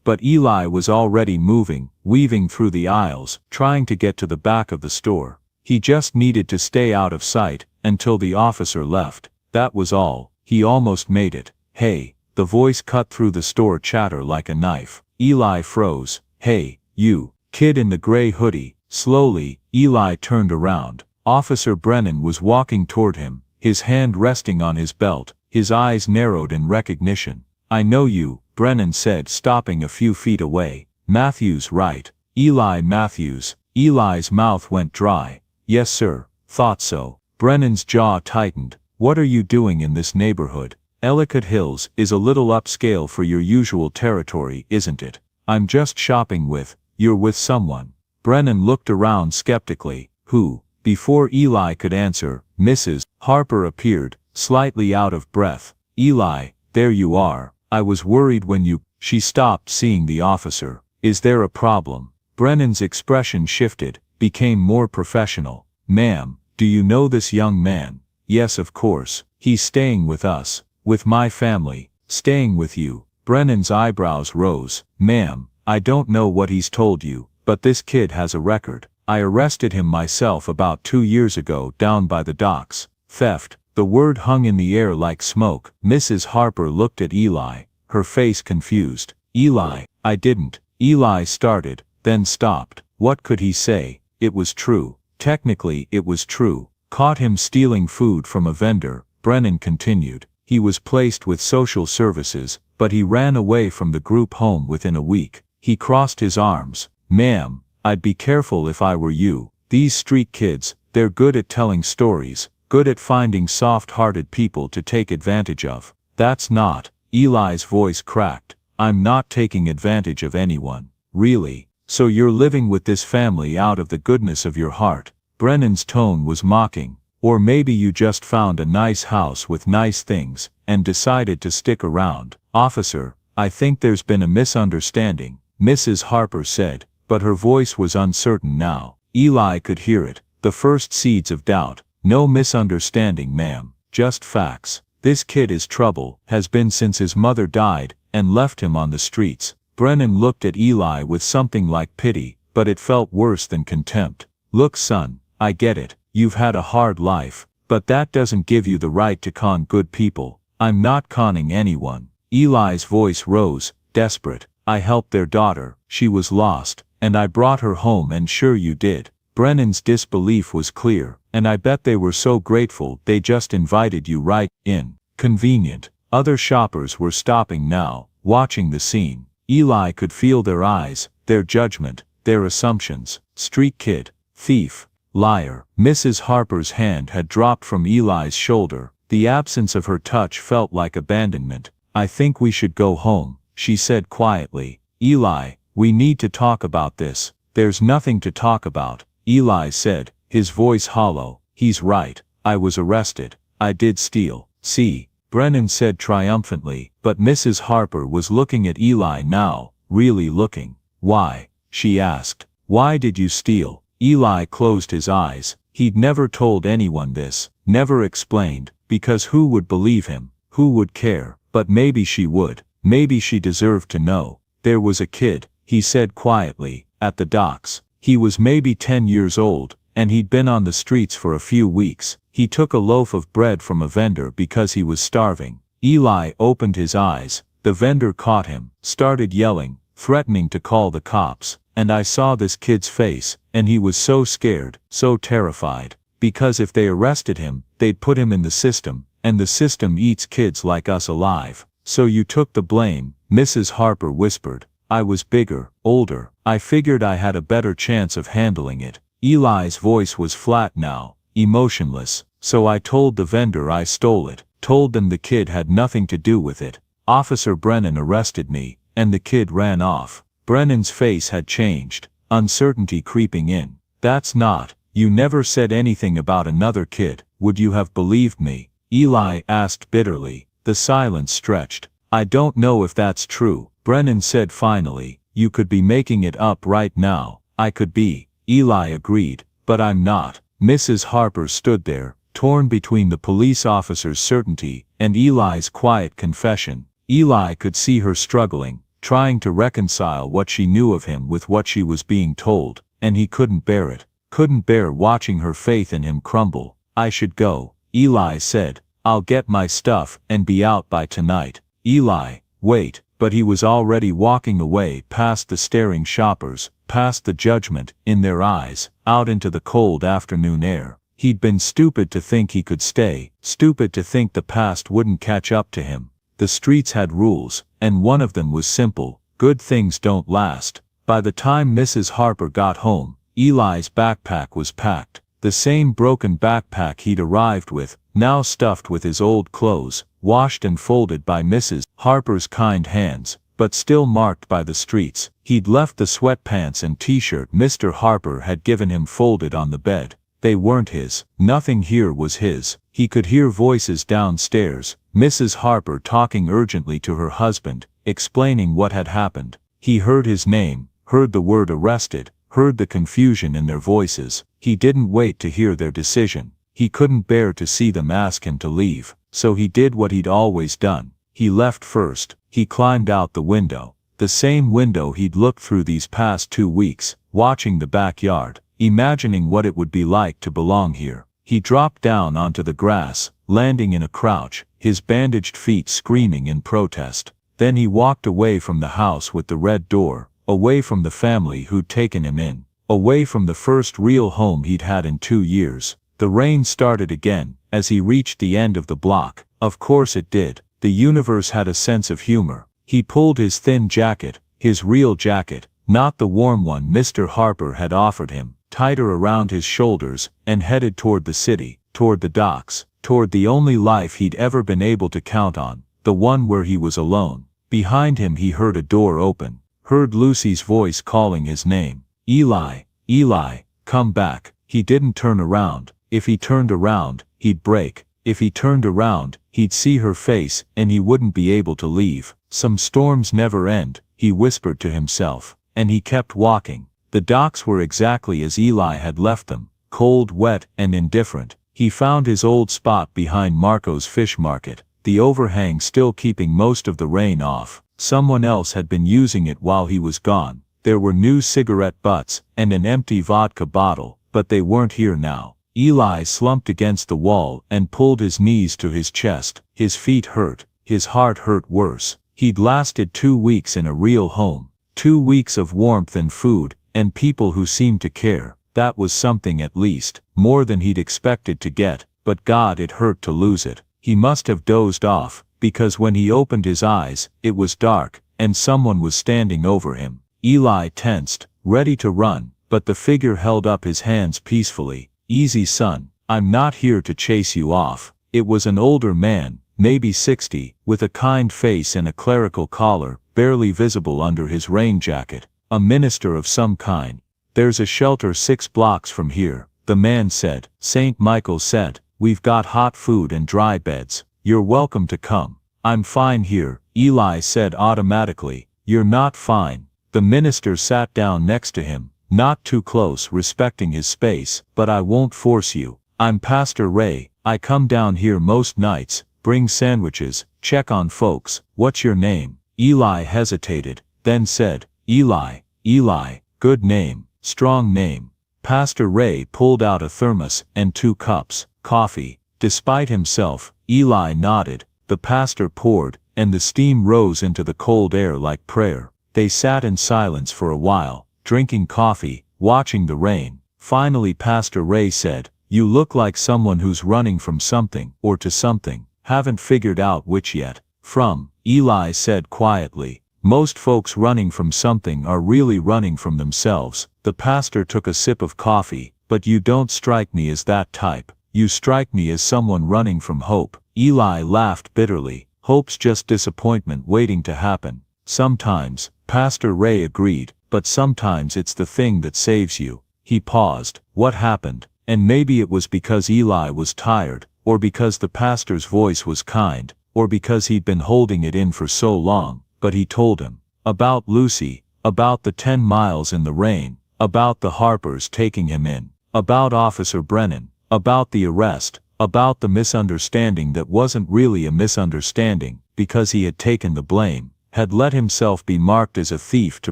But Eli was already moving, weaving through the aisles, trying to get to the back of the store. He just needed to stay out of sight, until the officer left. That was all. He almost made it. Hey, the voice cut through the store chatter like a knife. Eli froze. Hey, you, kid in the gray hoodie. Slowly, Eli turned around. Officer Brennan was walking toward him, his hand resting on his belt, his eyes narrowed in recognition. I know you, Brennan said, stopping a few feet away. Matthews, right? Eli Matthews. Eli's mouth went dry. Yes sir, thought so. Brennan's jaw tightened. What are you doing in this neighborhood? Ellicott Hills is a little upscale for your usual territory, isn't it? I'm just shopping with. You're with someone. Brennan looked around skeptically. Who? Before Eli could answer, Mrs. Harper appeared, slightly out of breath. Eli, there you are. I was worried when you. She stopped seeing the officer. Is there a problem? Brennan's expression shifted, became more professional. Ma'am, do you know this young man? Yes, of course. He's staying with us. With my family. Staying with you. Brennan's eyebrows rose. Ma'am, I don't know what he's told you, but this kid has a record. I arrested him myself about 2 years ago down by the docks. Theft. The word hung in the air like smoke. Mrs. Harper looked at Eli, her face confused. Eli, I didn't. Eli started, then stopped. What could he say? It was true. Technically, it was true. Caught him stealing food from a vendor, Brennan continued. He was placed with social services, but he ran away from the group home within a week. He crossed his arms. Ma'am, I'd be careful if I were you. These street kids, they're good at telling stories. Good at finding soft-hearted people to take advantage of. That's not. Eli's voice cracked. I'm not taking advantage of anyone. Really? So you're living with this family out of the goodness of your heart? Brennan's tone was mocking. Or maybe you just found a nice house with nice things, and decided to stick around. Officer, I think there's been a misunderstanding, Mrs. Harper said, but her voice was uncertain now. Eli could hear it. The first seeds of doubt. No misunderstanding, ma'am, just facts. This kid is trouble, has been since his mother died, and left him on the streets. Brennan looked at Eli with something like pity, but it felt worse than contempt. Look son, I get it, you've had a hard life, but that doesn't give you the right to con good people. I'm not conning anyone. Eli's voice rose, desperate. I helped their daughter, she was lost, and I brought her home and sure you did. Brennan's disbelief was clear, and I bet they were so grateful they just invited you right in. Convenient. Other shoppers were stopping now, watching the scene. Eli could feel their eyes, their judgment, their assumptions. Street kid, thief, liar. Mrs. Harper's hand had dropped from Eli's shoulder. The absence of her touch felt like abandonment. I think we should go home, she said quietly. Eli, we need to talk about this. There's nothing to talk about, Eli said, his voice hollow. He's right, I was arrested. I did steal. See, Brennan said triumphantly, but Mrs. Harper was looking at Eli now, really looking. Why? She asked. Why did you steal? Eli closed his eyes. He'd never told anyone this, never explained, because who would believe him? Who would care? But maybe she would. Maybe she deserved to know. There was a kid, he said quietly, at the docks. He was maybe 10 years old, and he'd been on the streets for a few weeks. He took a loaf of bread from a vendor because he was starving. Eli opened his eyes. The vendor caught him, started yelling, threatening to call the cops. And I saw this kid's face, and he was so scared, so terrified. Because if they arrested him, they'd put him in the system, and the system eats kids like us alive. So you took the blame, Mrs. Harper whispered. I was bigger, older. I figured I had a better chance of handling it. Eli's voice was flat now, emotionless. So I told the vendor I stole it, told them the kid had nothing to do with it. Officer Brennan arrested me, and the kid ran off. Brennan's face had changed, uncertainty creeping in. That's not, you never said anything about another kid, would you have believed me? Eli asked bitterly. The silence stretched. I don't know if that's true, Brennan said finally. You could be making it up right now. I could be, Eli agreed, but I'm not. Mrs. Harper stood there, torn between the police officer's certainty and Eli's quiet confession. Eli could see her struggling, trying to reconcile what she knew of him with what she was being told, and he couldn't bear it. Couldn't bear watching her faith in him crumble. I should go, Eli said. I'll get my stuff and be out by tonight. Eli, wait, but he was already walking away past the staring shoppers, past the judgment in their eyes, out into the cold afternoon air. He'd been stupid to think he could stay, stupid to think the past wouldn't catch up to him. The streets had rules, and one of them was simple: good things don't last. By the time Mrs. Harper got home, Eli's backpack was packed. The same broken backpack he'd arrived with, now stuffed with his old clothes, washed and folded by Mrs. Harper's kind hands, but still marked by the streets. He'd left the sweatpants and t-shirt Mr. Harper had given him folded on the bed. They weren't his. Nothing here was his. He could hear voices downstairs, Mrs. Harper talking urgently to her husband, explaining what had happened. He heard his name, heard the word arrested, heard the confusion in their voices. He didn't wait to hear their decision. He couldn't bear to see them ask him to leave, so he did what he'd always done. He left first. He climbed out the window. The same window he'd looked through these past 2 weeks, watching the backyard, imagining what it would be like to belong here. He dropped down onto the grass, landing in a crouch, his bandaged feet screaming in protest. Then he walked away from the house with the red door, away from the family who'd taken him in, away from the first real home he'd had in 2 years. The rain started again, as he reached the end of the block. Of course it did. The universe had a sense of humor. He pulled his thin jacket, his real jacket, not the warm one Mr. Harper had offered him, tighter around his shoulders, and headed toward the city, toward the docks, toward the only life he'd ever been able to count on, the one where he was alone. Behind him he heard a door open, heard Lucy's voice calling his name. Eli, Eli, come back. He didn't turn around. If he turned around, he'd break. If he turned around, he'd see her face, and he wouldn't be able to leave. Some storms never end, he whispered to himself, and he kept walking. The docks were exactly as Eli had left them, cold, wet, and indifferent. He found his old spot behind Marco's fish market, the overhang still keeping most of the rain off. Someone else had been using it while he was gone. There were new cigarette butts and an empty vodka bottle, but they weren't here now. Eli slumped against the wall and pulled his knees to his chest. His feet hurt. His heart hurt worse. He'd lasted 2 weeks in a real home. 2 weeks of warmth and food, and people who seemed to care. That was something at least, more than he'd expected to get, but God, it hurt to lose it. He must have dozed off, because when he opened his eyes, it was dark, and someone was standing over him. Eli tensed, ready to run, but the figure held up his hands peacefully. "Easy, son, I'm not here to chase you off." It was an older man, maybe 60, with a kind face and a clerical collar, barely visible under his rain jacket. A minister of some kind. "There's a shelter 6 blocks from here," the man said. St. Michael said, "We've got hot food and dry beds. You're welcome to come." "I'm fine here," Eli said automatically. "You're not fine." The minister sat down next to him, not too close, respecting his space. "But I won't force you. I'm Pastor Ray. I come down here most nights, bring sandwiches, check on folks. What's your name?" Eli hesitated, then said, "Eli." "Eli, good name, strong name." Pastor Ray pulled out a thermos and 2 cups, coffee. Despite himself, Eli nodded. The pastor poured, and the steam rose into the cold air like prayer. They sat in silence for a while, drinking coffee, watching the rain. Finally Pastor Ray said, "You look like someone who's running from something, or to something. Haven't figured out which yet." "From," Eli said quietly. "Most folks running from something are really running from themselves." The pastor took a sip of coffee. "But you don't strike me as that type. You strike me as someone running from hope." Eli laughed bitterly. "Hope's just disappointment waiting to happen." "Sometimes," Pastor Ray agreed, "but sometimes it's the thing that saves you." He paused. What happened? And maybe it was because Eli was tired, or because the pastor's voice was kind, or because he'd been holding it in for so long, but he told him. About Lucy, about the 10 miles in the rain, about the Harpers taking him in, about Officer Brennan, about the arrest, about the misunderstanding that wasn't really a misunderstanding, because he had taken the blame, had let himself be marked as a thief to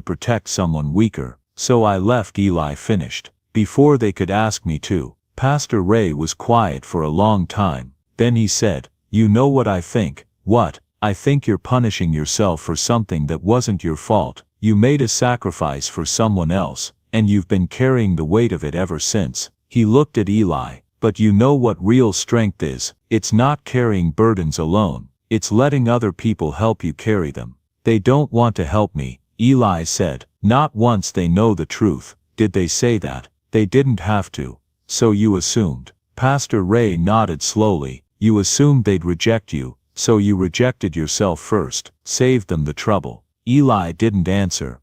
protect someone weaker. "So I left," Eli finished. "Before they could ask me to." Pastor Ray was quiet for a long time. Then he said, "You know what I think?" "What?" "I think you're punishing yourself for something that wasn't your fault. You made a sacrifice for someone else, and you've been carrying the weight of it ever since." He looked at Eli. "But you know what real strength is? It's not carrying burdens alone. It's letting other people help you carry them." "They don't want to help me," Eli said. "Not once they know the truth." "Did they say that?" "They didn't have to." "So you assumed." Pastor Ray nodded slowly. "You assumed they'd reject you, so you rejected yourself first, saved them the trouble." Eli didn't answer.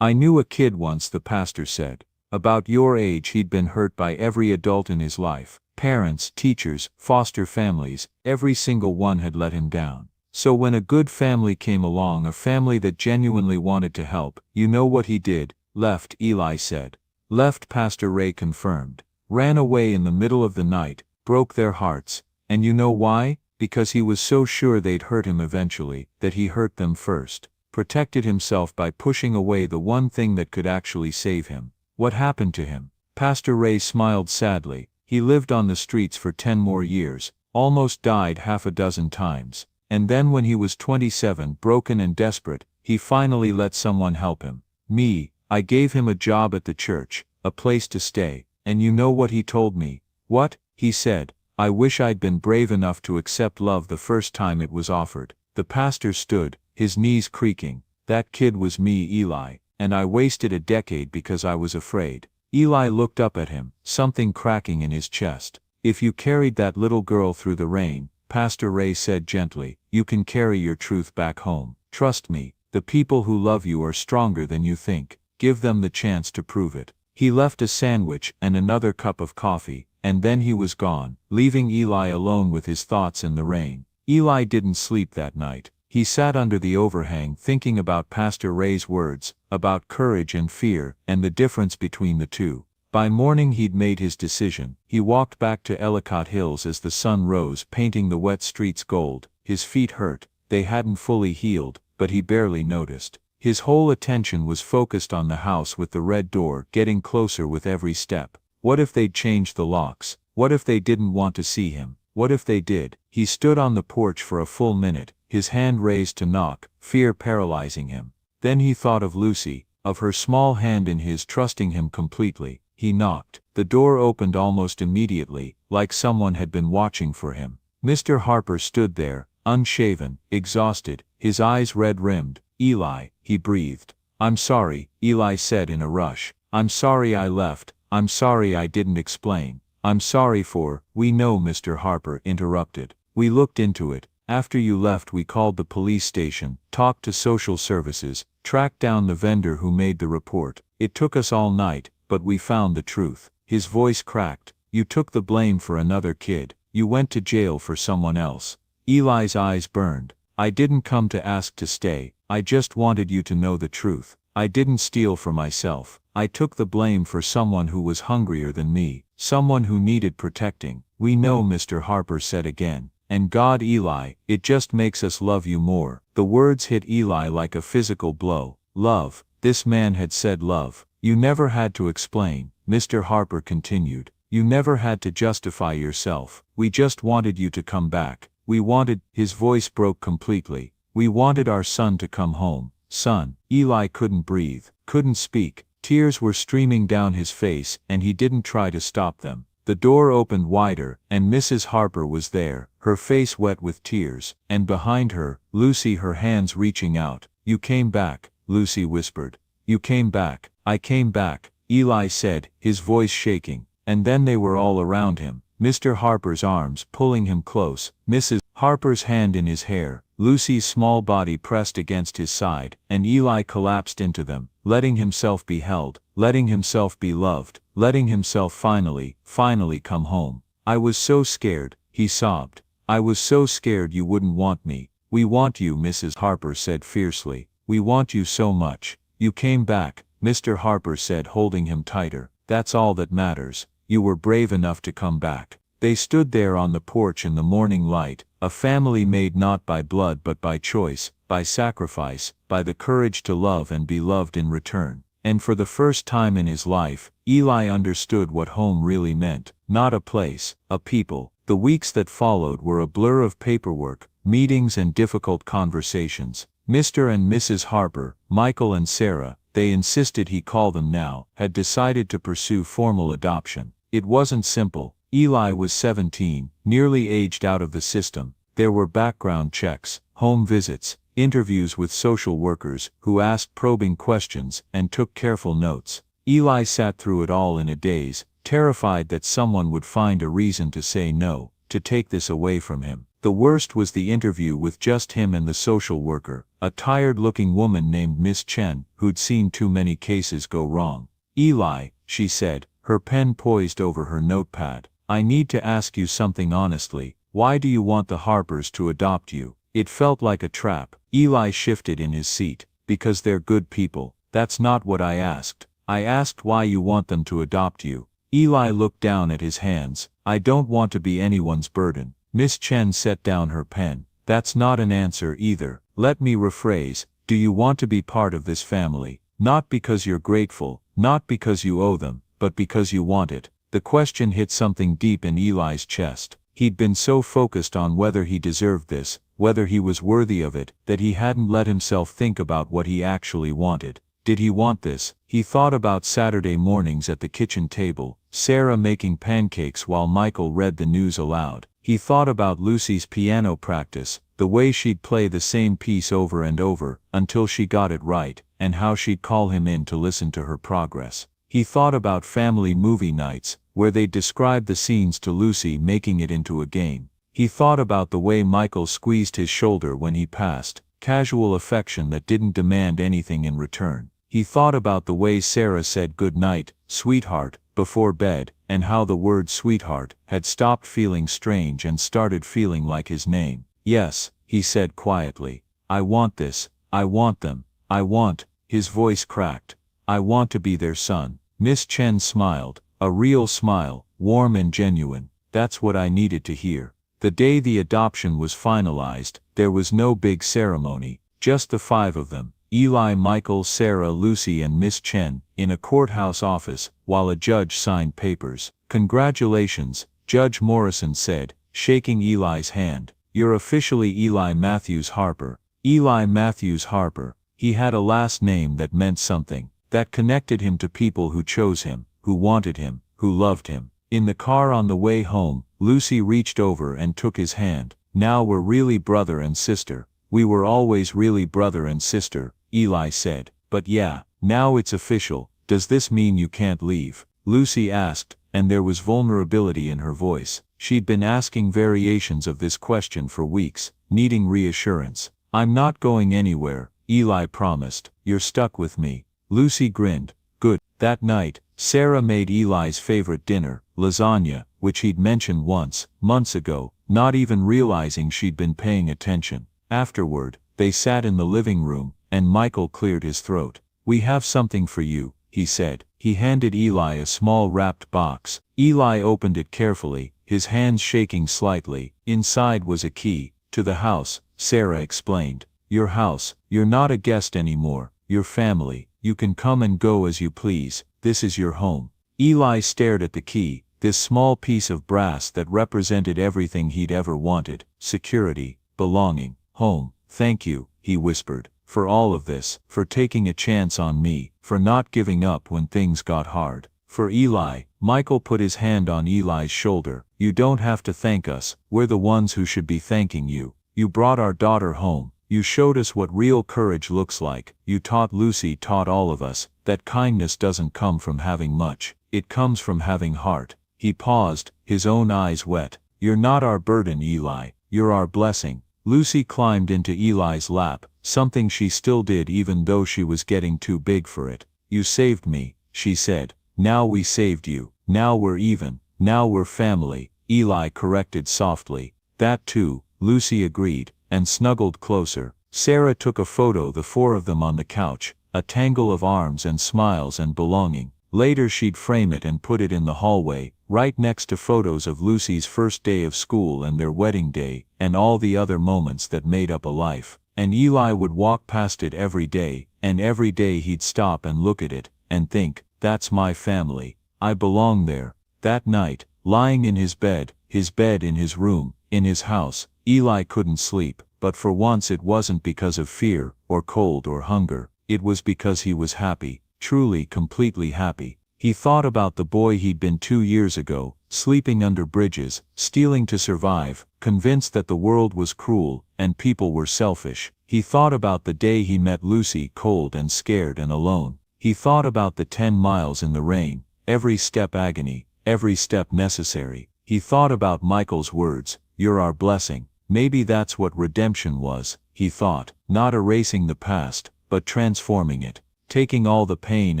"I knew a kid once," the pastor said. "About your age, he'd been hurt by every adult in his life. Parents, teachers, foster families, every single one had let him down. So when a good family came along, a family that genuinely wanted to help, you know what he did?" "Left," Eli said. "Left," Pastor Ray confirmed. "Ran away in the middle of the night, broke their hearts. And you know why? Because he was so sure they'd hurt him eventually, that he hurt them first. Protected himself by pushing away the one thing that could actually save him." "What happened to him?" Pastor Ray smiled sadly. "He lived on the streets for 10 more years, almost died half a dozen times. And then when he was 27, broken and desperate, he finally let someone help him. Me. I gave him a job at the church, a place to stay, and you know what he told me?" "What?" He said, "I wish I'd been brave enough to accept love the first time it was offered." The pastor stood, his knees creaking. "That kid was me, Eli, and I wasted a decade because I was afraid." Eli looked up at him, something cracking in his chest. "If you carried that little girl through the rain," Pastor Ray said gently, "you can carry your truth back home. Trust me, the people who love you are stronger than you think. Give them the chance to prove it." He left a sandwich and another cup of coffee, and then he was gone, leaving Eli alone with his thoughts in the rain. Eli didn't sleep that night. He sat under the overhang thinking about Pastor Ray's words, about courage and fear, and the difference between the two. By morning he'd made his decision. He walked back to Ellicott Hills as the sun rose, painting the wet streets gold. His feet hurt. They hadn't fully healed, but he barely noticed. His whole attention was focused on the house with the red door, getting closer with every step. What if they'd changed the locks? What if they didn't want to see him? What if they did? He stood on the porch for a full minute, his hand raised to knock, fear paralyzing him. Then he thought of Lucy, of her small hand in his, trusting him completely. He knocked. The door opened almost immediately, like someone had been watching for him. Mr. Harper stood there, unshaven, exhausted, his eyes red-rimmed. "Eli," he breathed. "I'm sorry," Eli said in a rush. "I'm sorry I left. I'm sorry I didn't explain. I'm sorry for—" "We know," Mr. Harper interrupted. "We looked into it. After you left we called the police station, talked to social services, tracked down the vendor who made the report. It took us all night, but we found the truth." His voice cracked. "You took the blame for another kid. You went to jail for someone else." Eli's eyes burned. "I didn't come to ask to stay. I just wanted you to know the truth. I didn't steal for myself. I took the blame for someone who was hungrier than me, someone who needed protecting." "We know," Mr. Harper said again. "And God, Eli, it just makes us love you more." The words hit Eli like a physical blow. Love. This man had said love. "You never had to explain," Mr. Harper continued. "You never had to justify yourself. We just wanted you to come back. We wanted—" His voice broke completely. "We wanted our son to come home." Son. Eli couldn't breathe, couldn't speak. Tears were streaming down his face, and he didn't try to stop them. The door opened wider, and Mrs. Harper was there, her face wet with tears, and behind her, Lucy, her hands reaching out. "You came back," Lucy whispered. "You came back." "I came back," Eli said, his voice shaking. And then they were all around him, Mr. Harper's arms pulling him close, Mrs. Harper's hand in his hair, Lucy's small body pressed against his side, and Eli collapsed into them, letting himself be held, letting himself be loved, letting himself finally come home. "I was so scared," he sobbed. "I was so scared you wouldn't want me." "We want you," Mrs. Harper said fiercely. "We want you so much. You came back," Mr. Harper said, holding him tighter. "That's all that matters. You were brave enough to come back." They stood there on the porch in the morning light, a family made not by blood but by choice, by sacrifice, by the courage to love and be loved in return. And for the first time in his life, Eli understood what home really meant. Not a place, a people. The weeks that followed were a blur of paperwork, meetings and difficult conversations. Mr. and Mrs. Harper, Michael and Sarah, they insisted he call them now, had decided to pursue formal adoption. It wasn't simple. Eli was 17, nearly aged out of the system. There were background checks, home visits, interviews with social workers, who asked probing questions and took careful notes. Eli sat through it all in a daze, terrified that someone would find a reason to say no, to take this away from him. The worst was the interview with just him and the social worker, a tired-looking woman named Miss Chen, who'd seen too many cases go wrong. "Eli," she said, her pen poised over her notepad, "I need to ask you something honestly. Why do you want the Harpers to adopt you?" It felt like a trap. Eli shifted in his seat. "Because they're good people." "That's not what I asked. I asked why you want them to adopt you." Eli looked down at his hands. "I don't want to be anyone's burden." Miss Chen set down her pen. "That's not an answer either. Let me rephrase. Do you want to be part of this family? Not because you're grateful, not because you owe them, but because you want it." The question hit something deep in Eli's chest. He'd been so focused on whether he deserved this, whether he was worthy of it, that he hadn't let himself think about what he actually wanted. Did he want this? He thought about Saturday mornings at the kitchen table, Sarah making pancakes while Michael read the news aloud. He thought about Lucy's piano practice, the way she'd play the same piece over and over, until she got it right, and how she'd call him in to listen to her progress. He thought about family movie nights, where they'd describe the scenes to Lucy, making it into a game. He thought about the way Michael squeezed his shoulder when he passed, casual affection that didn't demand anything in return. He thought about the way Sarah said "good night, sweetheart," before bed, and how the word sweetheart had stopped feeling strange and started feeling like his name. "Yes," he said quietly. "I want this. I want them. I want," his voice cracked, "I want to be their son." Miss Chen smiled, a real smile, warm and genuine. "That's what I needed to hear." The day the adoption was finalized, there was no big ceremony, Just the 5 of them, Eli, Michael, Sarah, Lucy and Miss Chen, in a courthouse office, while a judge signed papers. "Congratulations," Judge Morrison said, shaking Eli's hand. "You're officially Eli Matthews Harper." Eli Matthews Harper. He had a last name that meant something, that connected him to people who chose him, who wanted him, who loved him. In the car on the way home, Lucy reached over and took his hand. "Now we're really brother and sister." "We were always really brother and sister," Eli said. "But yeah, now it's official. Does this mean you can't leave?" Lucy asked, and there was vulnerability in her voice. She'd been asking variations of this question for weeks, needing reassurance. "I'm not going anywhere," Eli promised. "You're stuck with me." Lucy grinned. "Good." That night, Sarah made Eli's favorite dinner, lasagna, which he'd mentioned once, months ago, not even realizing she'd been paying attention. Afterward, they sat in the living room, and Michael cleared his throat. "We have something for you," he said. He handed Eli a small wrapped box. Eli opened it carefully, his hands shaking slightly. Inside was a key to the house, Sarah explained. "Your house. You're not a guest anymore. Your family. You can come and go as you please. This is your home." Eli stared at the key, this small piece of brass that represented everything he'd ever wanted: security, belonging, home. "Thank you," he whispered, "for all of this, for taking a chance on me, for not giving up when things got hard." For Eli, Michael put his hand on Eli's shoulder. "You don't have to thank us, we're the ones who should be thanking you. You brought our daughter home. You showed us what real courage looks like. You taught Lucy, taught all of us, that kindness doesn't come from having much, it comes from having heart." He paused, his own eyes wet. "You're not our burden, Eli, you're our blessing." Lucy climbed into Eli's lap, something she still did even though she was getting too big for it. "You saved me," she said. "Now we saved you. Now we're even. Now we're family," Eli corrected softly. "That too," Lucy agreed, and snuggled closer. Sarah took a photo, the 4 of them on the couch, a tangle of arms and smiles and belonging. Later she'd frame it and put it in the hallway, right next to photos of Lucy's first day of school and their wedding day, and all the other moments that made up a life. And Eli would walk past it every day, and every day he'd stop and look at it, and think, "That's my family. I belong there." That night, lying in his bed in his room, in his house, Eli couldn't sleep, but for once it wasn't because of fear, or cold or hunger. It was because he was happy, truly completely happy. He thought about the boy he'd been 2 years ago, sleeping under bridges, stealing to survive, convinced that the world was cruel, and people were selfish. He thought about the day he met Lucy, cold and scared and alone. He thought about the 10 miles in the rain, every step agony, every step necessary. He thought about Michael's words, "You're our blessing." Maybe that's what redemption was, he thought, not erasing the past, but transforming it, taking all the pain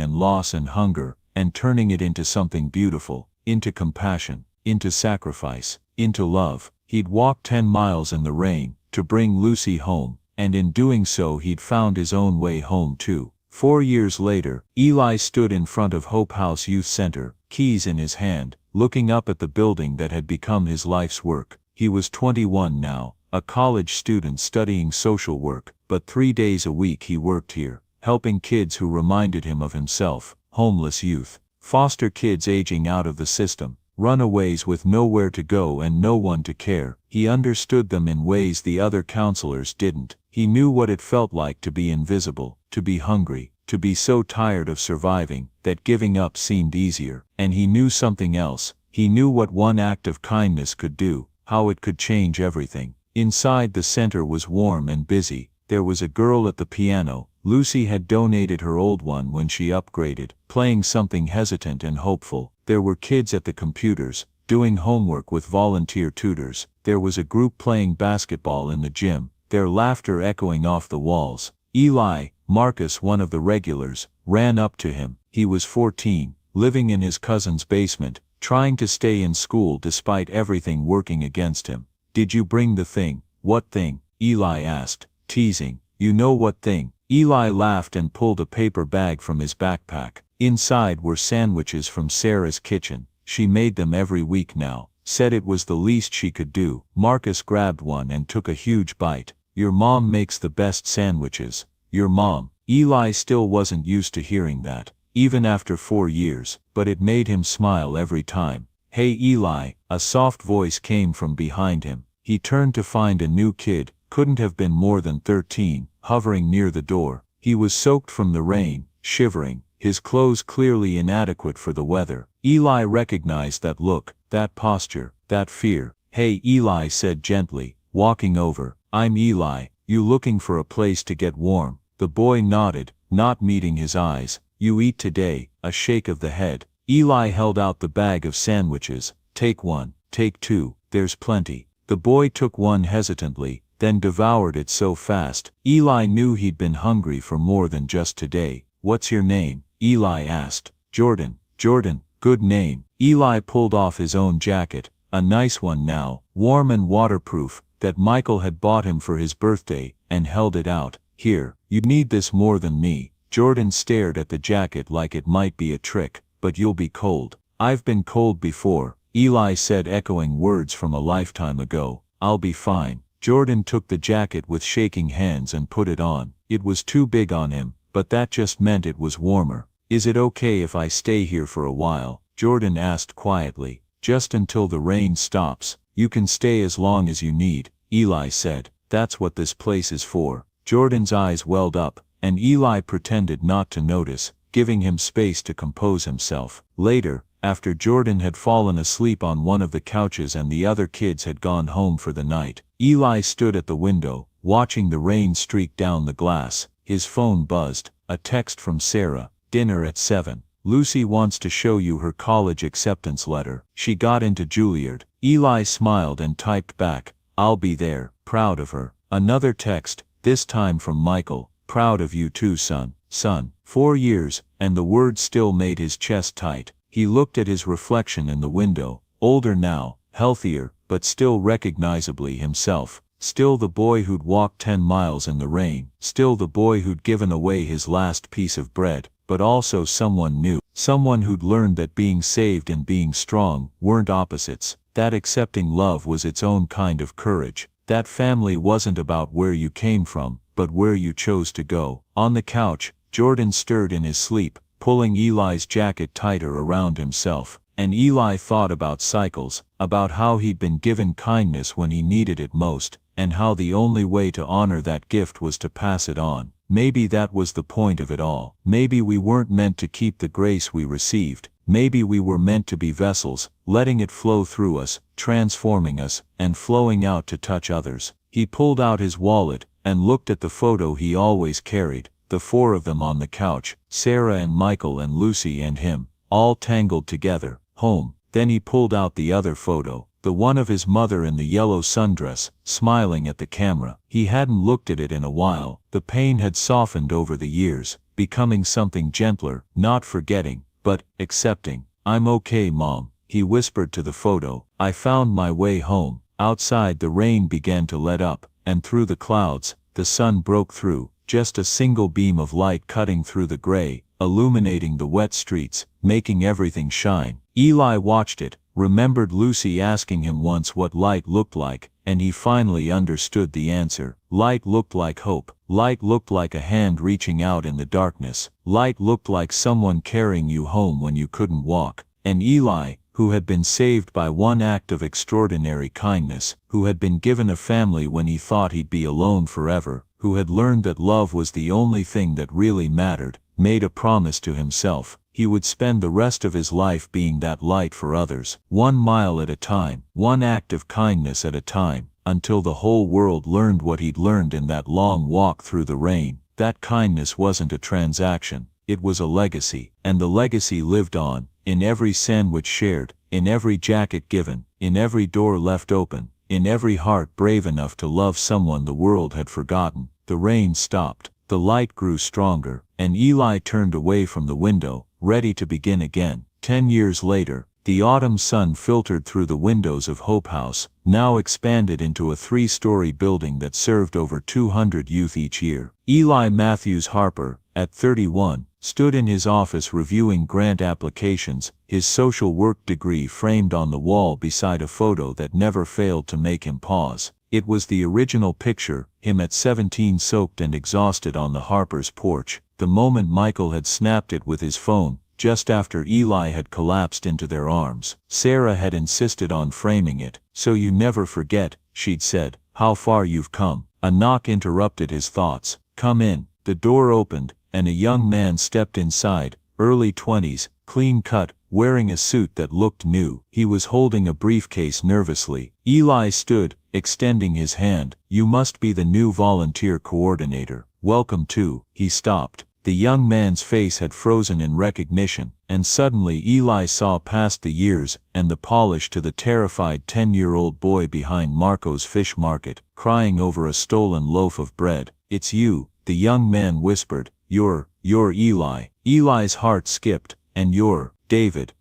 and loss and hunger, and turning it into something beautiful, into compassion, into sacrifice, into love. He'd walked 10 miles in the rain, to bring Lucy home, and in doing so he'd found his own way home too. 4 years later, Eli stood in front of Hope House Youth Center, keys in his hand, looking up at the building that had become his life's work. He was 21 now, a college student studying social work, but 3 days a week he worked here, helping kids who reminded him of himself, homeless youth, foster kids aging out of the system, runaways with nowhere to go and no one to care. He understood them in ways the other counselors didn't. He knew what it felt like to be invisible, to be hungry, to be so tired of surviving that giving up seemed easier. And he knew something else. He knew what one act of kindness could do, how it could change everything. Inside the center was warm and busy. There was a girl at the piano. Lucy had donated her old one when she upgraded, playing something hesitant and hopeful. There were kids at the computers, doing homework with volunteer tutors. There was a group playing basketball in the gym, their laughter echoing off the walls. Eli, Marcus, one of the regulars, ran up to him. He was 14, living in his cousin's basement, trying to stay in school despite everything working against him. "Did you bring the thing?" "What thing?" Eli asked, teasing. "You know what thing." Eli laughed and pulled a paper bag from his backpack. Inside were sandwiches from Sarah's kitchen. She made them every week now, said it was the least she could do. Marcus grabbed one and took a huge bite. Your mom makes the best sandwiches. Your mom. Eli still wasn't used to hearing that, even after 4 years, but it made him smile every time. Hey Eli, a soft voice came from behind him. He turned to find a new kid, couldn't have been more than 13, hovering near the door. He was soaked from the rain, shivering, his clothes clearly inadequate for the weather. Eli recognized that look, that posture, that fear. Hey Eli said gently, walking over. I'm Eli, you looking for a place to get warm? The boy nodded, not meeting his eyes. You eat today? A shake of the head. Eli held out the bag of sandwiches. Take one, take two, there's plenty. The boy took one hesitantly, then devoured it so fast. Eli knew he'd been hungry for more than just today. What's your name? Eli asked. Jordan. Jordan, good name. Eli pulled off his own jacket, a nice one now, warm and waterproof, that Michael had bought him for his birthday, and held it out. Here, you'd need this more than me. Jordan stared at the jacket like it might be a trick. But you'll be cold. I've been cold before, Eli said, echoing words from a lifetime ago. I'll be fine. Jordan took the jacket with shaking hands and put it on. It was too big on him, but that just meant it was warmer. Is it okay if I stay here for a while? Jordan asked quietly. Just until the rain stops. You can stay as long as you need, Eli said. That's what this place is for. Jordan's eyes welled up, and Eli pretended not to notice, giving him space to compose himself. Later, after Jordan had fallen asleep on one of the couches and the other kids had gone home for the night, Eli stood at the window, watching the rain streak down the glass. His phone buzzed. A text from Sarah. Dinner at 7. Lucy wants to show you her college acceptance letter. She got into Juilliard. Eli smiled and typed back, I'll be there, proud of her. Another text, this time from Michael. Proud of you too, son. Son. 4 years, and the words still made his chest tight. He looked at his reflection in the window, older now, healthier, but still recognizably himself. Still the boy who'd walked 10 miles in the rain. Still the boy who'd given away his last piece of bread, but also someone new. Someone who'd learned that being saved and being strong weren't opposites. That accepting love was its own kind of courage. That family wasn't about where you came from, but where you chose to go. On the couch, Jordan stirred in his sleep, pulling Eli's jacket tighter around himself. And Eli thought about cycles, about how he'd been given kindness when he needed it most, and how the only way to honor that gift was to pass it on. Maybe that was the point of it all. Maybe we weren't meant to keep the grace we received. Maybe we were meant to be vessels, letting it flow through us, transforming us, and flowing out to touch others. He pulled out his wallet, and looked at the photo he always carried, the 4 of them on the couch, Sarah and Michael and Lucy and him, all tangled together. Home. Then he pulled out the other photo, the one of his mother in the yellow sundress, smiling at the camera. He hadn't looked at it in a while. The pain had softened over the years, becoming something gentler, not forgetting, but accepting. I'm okay, Mom, he whispered to the photo. I found my way home. Outside the rain began to let up, and through the clouds, the sun broke through, just a single beam of light cutting through the gray, illuminating the wet streets, making everything shine. Eli watched it, remembered Lucy asking him once what light looked like, and he finally understood the answer. Light looked like hope. Light looked like a hand reaching out in the darkness. Light looked like someone carrying you home when you couldn't walk. And Eli, who had been saved by one act of extraordinary kindness, who had been given a family when he thought he'd be alone forever, who had learned that love was the only thing that really mattered, made a promise to himself. He would spend the rest of his life being that light for others, 1 mile at a time, one act of kindness at a time, until the whole world learned what he'd learned in that long walk through the rain. That kindness wasn't a transaction, it was a legacy, and the legacy lived on, in every sandwich shared, in every jacket given, in every door left open, in every heart brave enough to love someone the world had forgotten. The rain stopped, the light grew stronger, and Eli turned away from the window, ready to begin again. 10 years later, the autumn sun filtered through the windows of Hope House, now expanded into a 3-story building that served over 200 youth each year. Eli Matthews Harper, at 31, stood in his office reviewing grant applications, his social work degree framed on the wall beside a photo that never failed to make him pause. It was the original picture, him at 17 soaked and exhausted on the Harper's porch, the moment Michael had snapped it with his phone, just after Eli had collapsed into their arms. Sarah had insisted on framing it. "So you never forget," she'd said, "how far you've come." A knock interrupted his thoughts. "Come in." The door opened, and a young man stepped inside, early 20s, clean-cut, wearing a suit that looked new. He was holding a briefcase nervously. Eli stood, extending his hand. "You must be the new volunteer coordinator. Welcome to." He stopped. The young man's face had frozen in recognition, and suddenly Eli saw past the years and the polish to the terrified 10-year-old boy behind Marco's fish market, crying over a stolen loaf of bread. "It's you," the young man whispered. You're Eli." Eli's heart skipped. "And you're David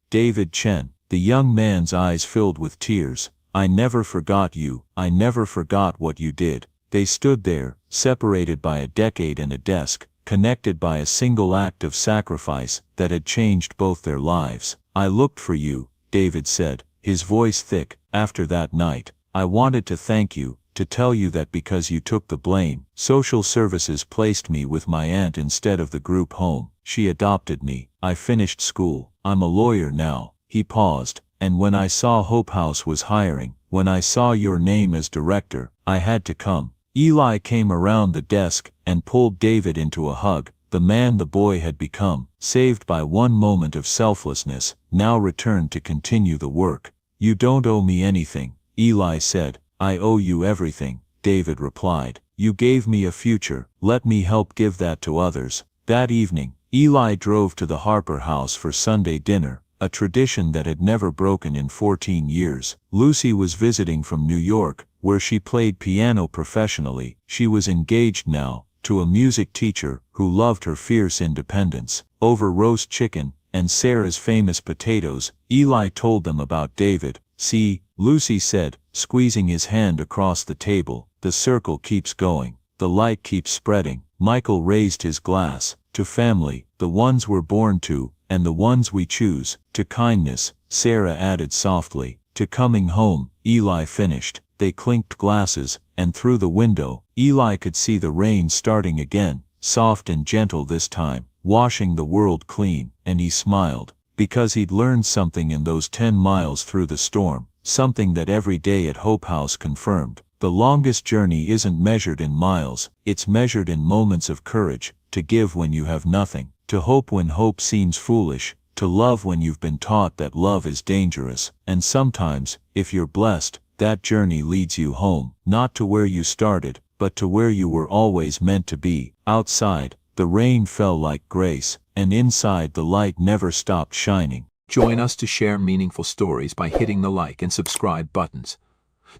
Chen." The young man's eyes filled with tears. "I never forgot you. I never forgot what you did." They stood there, separated by a decade and a desk, connected by a single act of sacrifice that had changed both their lives. "I looked for you," David said, his voice thick. "After that night, I wanted to thank you, to tell you that because you took the blame, social services placed me with my aunt instead of the group home. She adopted me. I finished school. I'm a lawyer now." He paused. "And when I saw Hope House was hiring, when I saw your name as director, I had to come." Eli came around the desk and pulled David into a hug. The man the boy had become, saved by one moment of selflessness, now returned to continue the work. "You don't owe me anything," Eli said. "I owe you everything," David replied. "You gave me a future. Let me help give that to others." That evening, Eli drove to the Harper house for Sunday dinner, a tradition that had never broken in 14 years. Lucy was visiting from New York, where she played piano professionally. She was engaged now, to a music teacher who loved her fierce independence. Over roast chicken and Sarah's famous potatoes, Eli told them about David. "See," Lucy said, squeezing his hand across the table, "the circle keeps going. The light keeps spreading." Michael raised his glass. "To family, the ones we're born to, and the ones we choose. To kindness," Sarah added softly. "To coming home," Eli finished. They clinked glasses, and through the window, Eli could see the rain starting again, soft and gentle this time, washing the world clean, and he smiled. Because he'd learned something in those 10 miles through the storm, something that every day at Hope House confirmed. The longest journey isn't measured in miles, it's measured in moments of courage, to give when you have nothing, to hope when hope seems foolish, to love when you've been taught that love is dangerous, and sometimes, if you're blessed, that journey leads you home, not to where you started, but to where you were always meant to be. Outside, the rain fell like grace, and inside the light never stopped shining. Join us to share meaningful stories by hitting the like and subscribe buttons.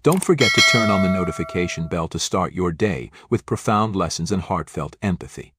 Don't forget to turn on the notification bell to start your day with profound lessons and heartfelt empathy.